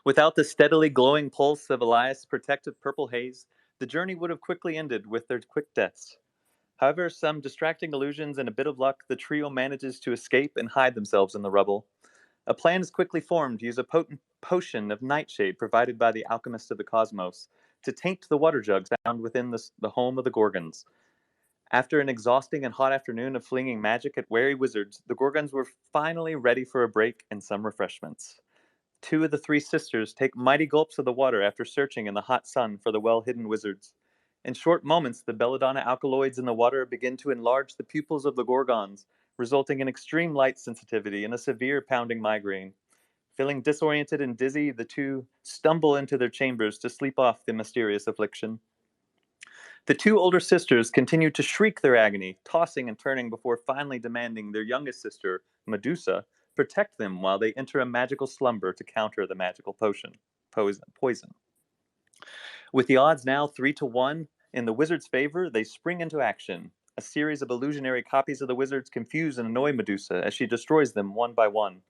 Without the steadily glowing pulse of Elias' protective purple haze, the journey would have quickly ended with their quick deaths. However, some distracting illusions and a bit of luck, the trio manages to escape and hide themselves in the rubble. A plan is quickly formed to use a potent potion of nightshade provided by the Alchemist of the Cosmos to taint the water jugs found within the home of the Gorgons. After an exhausting and hot afternoon of flinging magic at wary wizards, the Gorgons were finally ready for a break and some refreshments. 2 of the 3 sisters take mighty gulps of the water after searching in the hot sun for the well-hidden wizards. In short moments, the belladonna alkaloids in the water begin to enlarge the pupils of the Gorgons, resulting in extreme light sensitivity and a severe pounding migraine. Feeling disoriented and dizzy, the 2 stumble into their chambers to sleep off the mysterious affliction. The 2 older sisters continue to shriek their agony, tossing and turning before finally demanding their youngest sister, Medusa, protect them while they enter a magical slumber to counter the magical poison. With the odds now 3-1 in the wizard's favor, they spring into action. A series of illusionary copies of the wizards confuse and annoy Medusa as she destroys them one by one.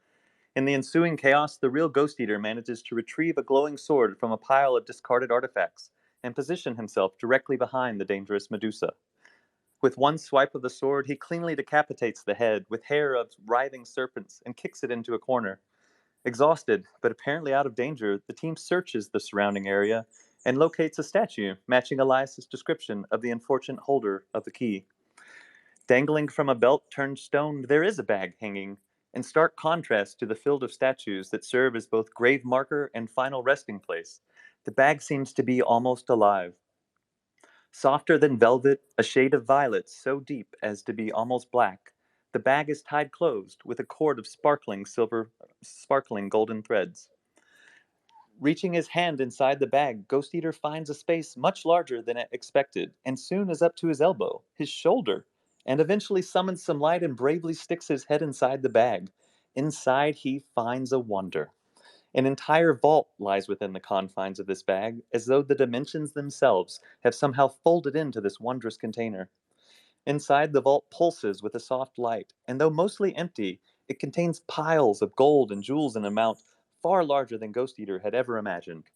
In the ensuing chaos, the real Ghost Eater manages to retrieve a glowing sword from a pile of discarded artifacts and position himself directly behind the dangerous Medusa. With one swipe of the sword, he cleanly decapitates the head with hair of writhing serpents and kicks it into a corner. Exhausted, but apparently out of danger, the team searches the surrounding area and locates a statue matching Elias's description of the unfortunate holder of the key. Dangling from a belt turned stone, there is a bag hanging, in stark contrast to the field of statues that serve as both grave marker and final resting place. The bag seems to be almost alive. Softer than velvet, a shade of violet so deep as to be almost black, the bag is tied closed with a cord of sparkling golden threads. Reaching his hand inside the bag, Ghost Eater finds a space much larger than expected, and soon is up to his elbow, his shoulder, and eventually summons some light and bravely sticks his head inside the bag. Inside, he finds a wonder. An entire vault lies within the confines of this bag, as though the dimensions themselves have somehow folded into this wondrous container. Inside, the vault pulses with a soft light, and though mostly empty, it contains piles of gold and jewels in an amount far larger than Ghost Eater had ever imagined.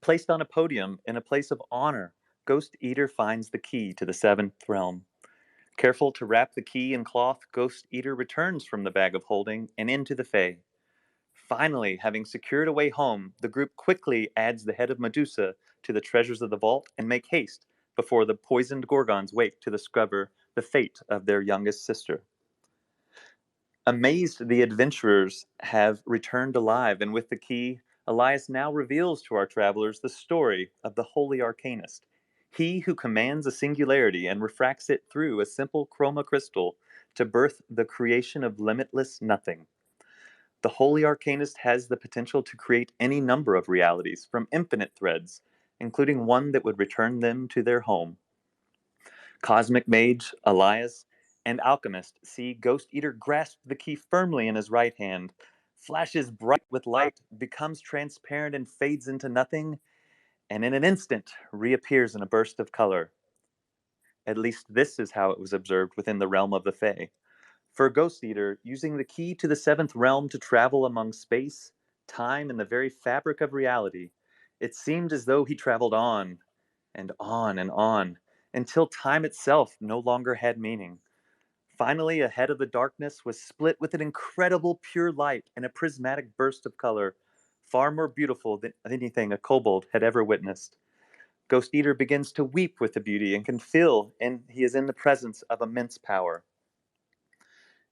Placed on a podium in a place of honor, Ghost Eater finds the key to the 7th realm. Careful to wrap the key in cloth, Ghost Eater returns from the bag of holding and into the Fae. Finally, having secured a way home, the group quickly adds the head of Medusa to the treasures of the vault and make haste before the poisoned Gorgons wake to discover the fate of their youngest sister. Amazed, the adventurers have returned alive, and with the key, Elias now reveals to our travelers the story of the Holy Arcanist, he who commands a singularity and refracts it through a simple chroma crystal to birth the creation of limitless nothing. The Holy Arcanist has the potential to create any number of realities from infinite threads, including one that would return them to their home. Cosmic Mage, Elias, and Alchemist see Ghost Eater grasp the key firmly in his right hand, flashes bright with light, becomes transparent and fades into nothing, and in an instant reappears in a burst of color. At least this is how it was observed within the realm of the Fae. For Ghost Eater, using the key to the 7th realm to travel among space, time, and the very fabric of reality, it seemed as though he traveled on and on and on, until time itself no longer had meaning. Finally, ahead of the darkness was split with an incredible pure light and a prismatic burst of color, far more beautiful than anything a kobold had ever witnessed. Ghost Eater begins to weep with the beauty and can feel he is in the presence of immense power.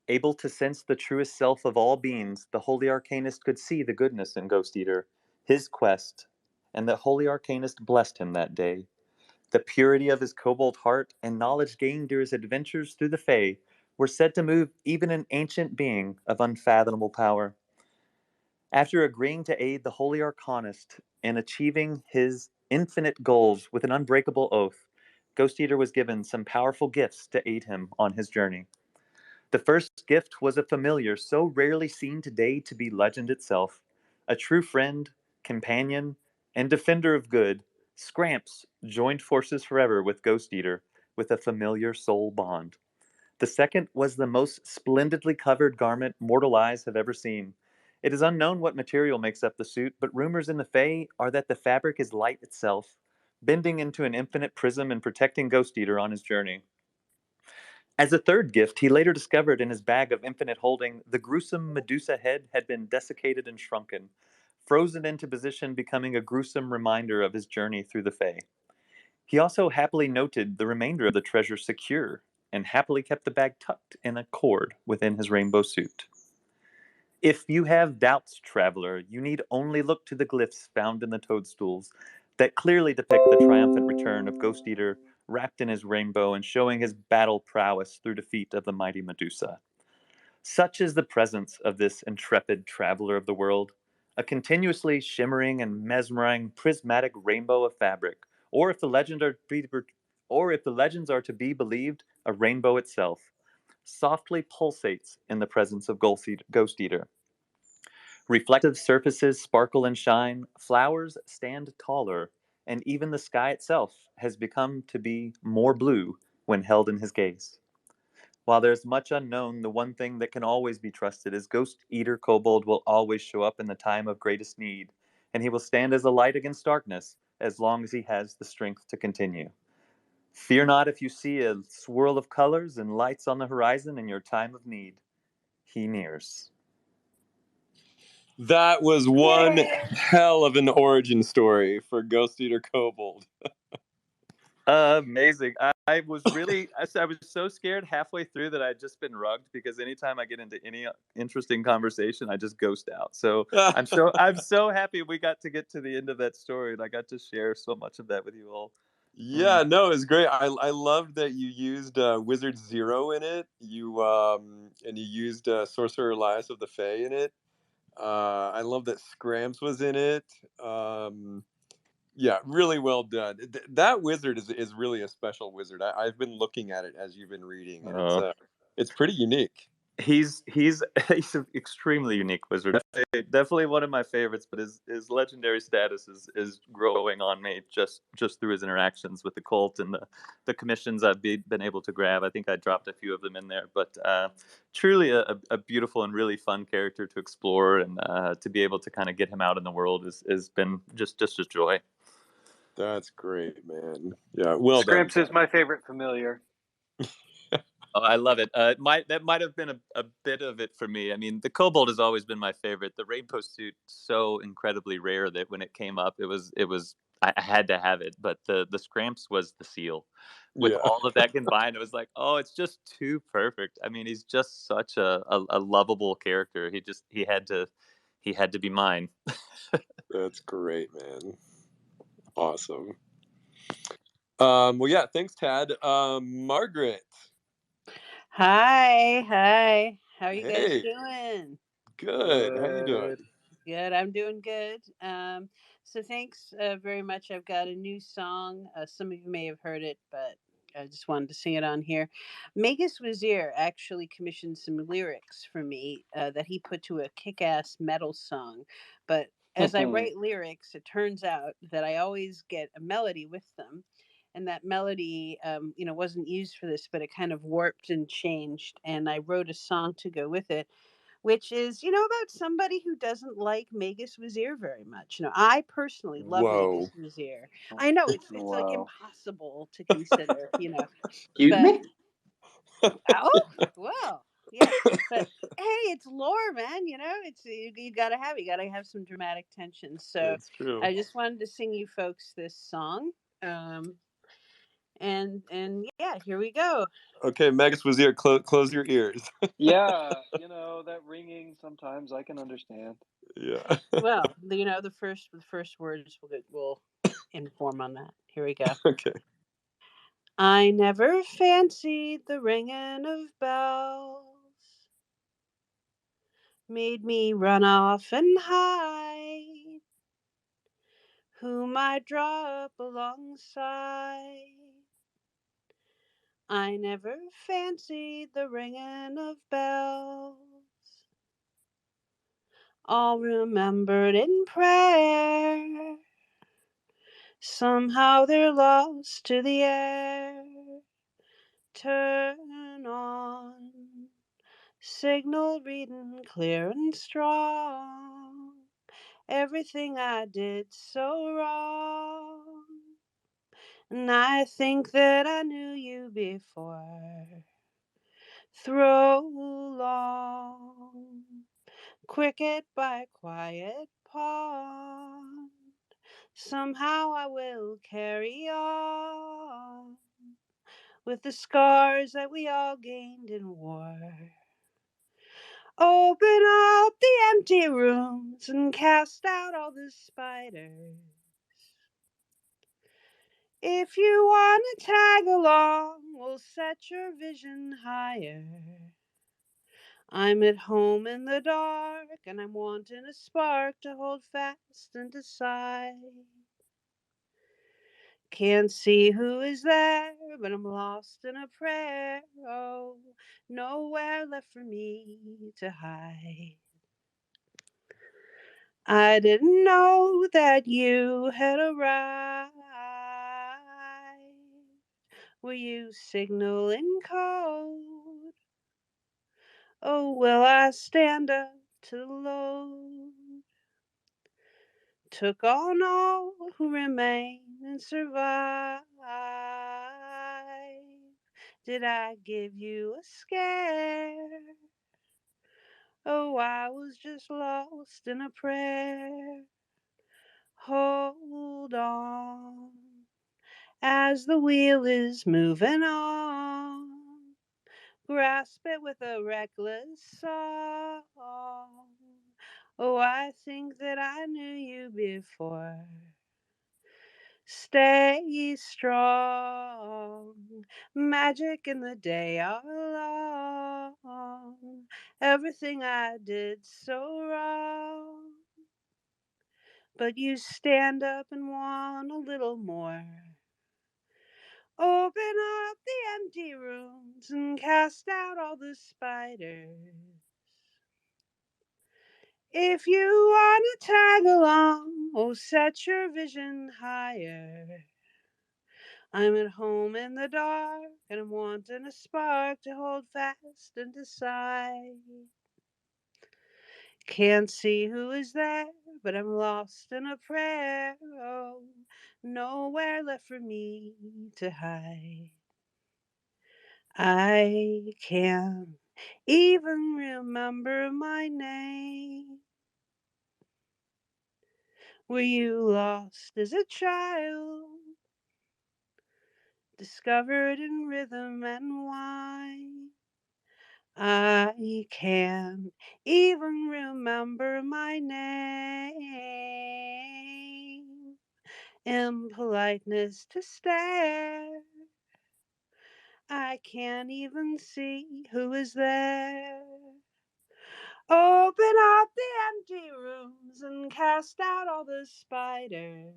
Able to sense the truest self of all beings, the Holy Arcanist could see the goodness in Ghost Eater, his quest, and the Holy Arcanist blessed him that day. The purity of his kobold heart and knowledge gained during his adventures through the Fae were said to move even an ancient being of unfathomable power. After agreeing to aid the Holy Arcanist in achieving his infinite goals with an unbreakable oath, Ghost Eater was given some powerful gifts to aid him on his journey. The first gift was a familiar so rarely seen today to be legend itself. A true friend, companion, and defender of good, Scramps joined forces forever with Ghost Eater with a familiar soul bond. The second was the most splendidly covered garment mortal eyes have ever seen. It is unknown what material makes up the suit, but rumors in the Fae are that the fabric is light itself, bending into an infinite prism and protecting Ghost Eater on his journey. As a third gift, he later discovered in his bag of infinite holding, the gruesome Medusa head had been desiccated and shrunken. frozen into position, becoming a gruesome reminder of his journey through the Fae. He also happily noted the remainder of the treasure secure, and happily kept the bag tucked in a cord within his rainbow suit. If you have doubts, traveler, you need only look to the glyphs found in the toadstools that clearly depict the triumphant return of Ghost Eater wrapped in his rainbow and showing his battle prowess through defeat of the mighty Medusa. Such is the presence of this intrepid traveler of the world, a continuously shimmering and mesmerizing prismatic rainbow of fabric, or if the legends are to be believed, a rainbow itself, softly pulsates in the presence of Ghost Eater. Reflective surfaces sparkle and shine, flowers stand taller, and even the sky itself has become to be more blue when held in his gaze. While there's much unknown, the one thing that can always be trusted is Ghost Eater Kobold will always show up in the time of greatest need, and he will stand as a light against darkness as long as he has the strength to continue. Fear not if you see a swirl of colors and lights on the horizon in your time of need. He nears. That was one hell of an origin story for Ghost Eater Kobold. Amazing. I was so scared halfway through that I'd just been rugged, because anytime I get into any interesting conversation, I just ghost out. So I'm so happy we got to get to the end of that story, and I got to share so much of that with you all. Yeah, no, it's great. I loved that you used Wizard Zero in it. And you used Sorcerer Elias of the Fae in it. I love that Scramps was in it. Yeah, really well done. That wizard is really a special wizard. I've been looking at it as you've been reading, and it's pretty unique. He's an extremely unique wizard. Definitely one of my favorites, but his legendary status is growing on me just through his interactions with the cult and the commissions I've been able to grab. I think I dropped a few of them in there, but truly a beautiful and really fun character to explore, and to be able to kind of get him out in the world has been just a joy. That's great, man. Yeah, well done. Scrimps is my favorite familiar. Oh, I love it. That might have been a bit of it for me. I mean, the Kobold has always been my favorite. The Rainbow Suit, so incredibly rare that when it came up, I had to have it. But the Scramps was the seal. With all of that combined, it was like, oh, it's just too perfect. I mean, he's just such a lovable character. He had to be mine. That's great, man. Awesome. Well, yeah, thanks, Tad. Margaret. Hi. How are you guys Hey. doing? Good. How you doing? Good. I'm doing good. So thanks very much. I've got a new song. Some of you may have heard it, but I just wanted to sing it on here. Magus Wazir actually commissioned some lyrics for me that he put to a kick-ass metal song. But as I write lyrics, it turns out that I always get a melody with them. And that melody, wasn't used for this, but it kind of warped and changed. And I wrote a song to go with it, which is, about somebody who doesn't like Magus Wazir very much. I personally love Magus Wazir. I know it's like impossible to consider, Excuse me? Oh, well, yeah. But hey, it's lore, man. It's you gotta have some dramatic tension. So It's true. I just wanted to sing you folks this song. And yeah, here we go. Okay, Magus Wazir, close your ears. Yeah, that ringing sometimes I can understand. Yeah. Well, the first words will inform on that. Here we go. Okay. I never fancied the ringing of bells, made me run off and hide, whom I draw up alongside. I never fancied the ringing of bells, all remembered in prayer. Somehow they're lost to the air. Turn on, signal reading clear and strong. Everything I did so wrong. And I think that I knew you before. Throw long, cricket by quiet pond. Somehow I will carry on with the scars that we all gained in war. Open up the empty rooms and cast out all the spiders. If you want to tag along, we'll set your vision higher. I'm at home in the dark, and I'm wanting a spark to hold fast and decide. Can't see who is there, but I'm lost in a prayer. Oh, nowhere left for me to hide. I didn't know that you had arrived. Were you signaling code? Oh, will I stand up to the load? Took on all who remain and survive. Did I give you a scare? Oh, I was just lost in a prayer. Hold on as the wheel is moving on. Grasp it with a reckless song. Oh, I think that I knew you before. Stay strong. Magic in the day all along. Everything I did so wrong. But you stand up and want a little more. Open up the empty rooms and cast out all the spiders. If you want to tag along, oh, set your vision higher. I'm at home in the dark, and I'm wanting a spark to hold fast and decide. Can't see who is there, but I'm lost in a prayer. Oh, nowhere left for me to hide. I can't even remember my name. Were you lost as a child? Discovered in rhythm and wine. I can't even remember my name. In politeness to stare, I can't even see who is there. Open up the empty rooms and cast out all the spiders.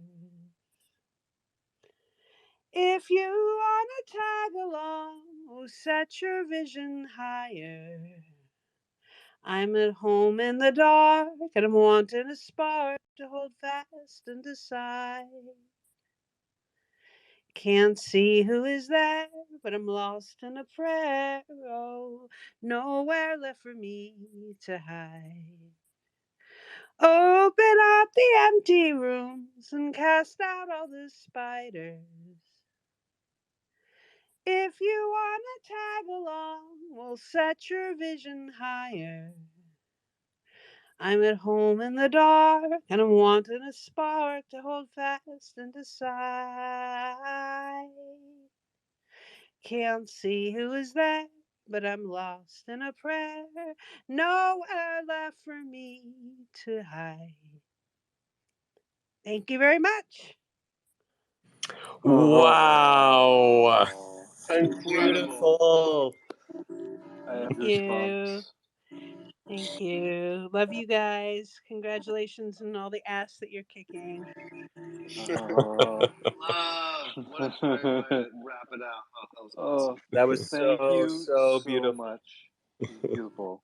If you want to tag along, oh, set your vision higher. I'm at home in the dark, and I'm wanting a spark to hold fast and decide. Can't see who is there, but I'm lost in a prayer. Oh, nowhere left for me to hide. Open up the empty rooms and cast out all the spiders. If you want to tag along, we'll set your vision higher. I'm at home in the dark, and I'm wanting a spark to hold fast and decide. Can't see who is there, but I'm lost in a prayer. Nowhere left for me to hide. Thank you very much. Wow. Incredible. I have Thank you. goosebumps. Thank you. Love you guys. Congratulations on all the ass that you're kicking. Oh. Love. What a great way to wrap it out. Oh, that was awesome. Oh, That was thank so, you so so beautiful. much. It was beautiful.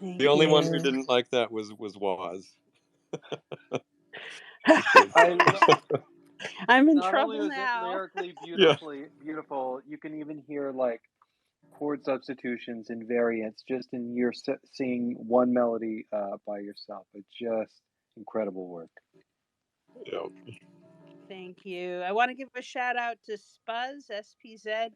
Thank The only you. one who didn't like that was Waz. I'm in Not trouble only was now. it lyrically beautiful, you can even hear like chord substitutions and variants just in your singing one melody by yourself. It's just incredible work. Yep. Thank you. I want to give a shout out to Spuzz, SPZ.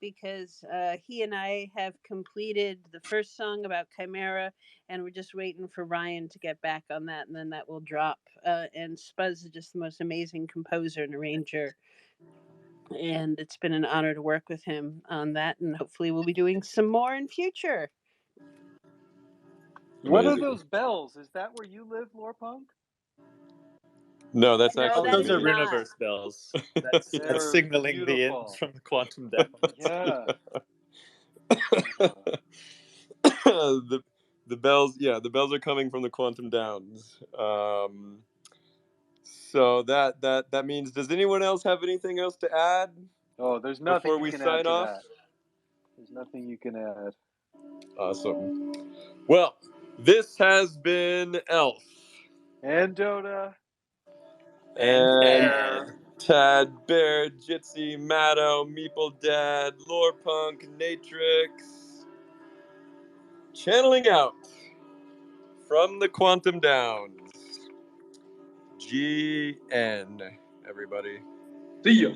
because he and I have completed the first song about Chimera, and we're just waiting for Ryan to get back on that, and then that will drop. And Spuzz is just the most amazing composer and arranger, and it's been an honor to work with him on that, and hopefully we'll be doing some more in future. What are those bells? Is that where you live, Lorepunk? No, that's No, actually that Those is are not. Runeverse bells. That's They're signaling the beautiful. ends from the quantum downs. Yeah. The bells, yeah, the bells are coming from the quantum downs. So that means, does anyone else have anything else to add? Oh, there's nothing before you we can sign add to off? that. There's nothing you can add. Awesome. Well, this has been Elf. And Dota. And Tad, Bear, Jitsi, Matto, Meeple Dad, Lorepunk, Natrix. Channeling out from the Quantum Downs. GN, everybody. See ya.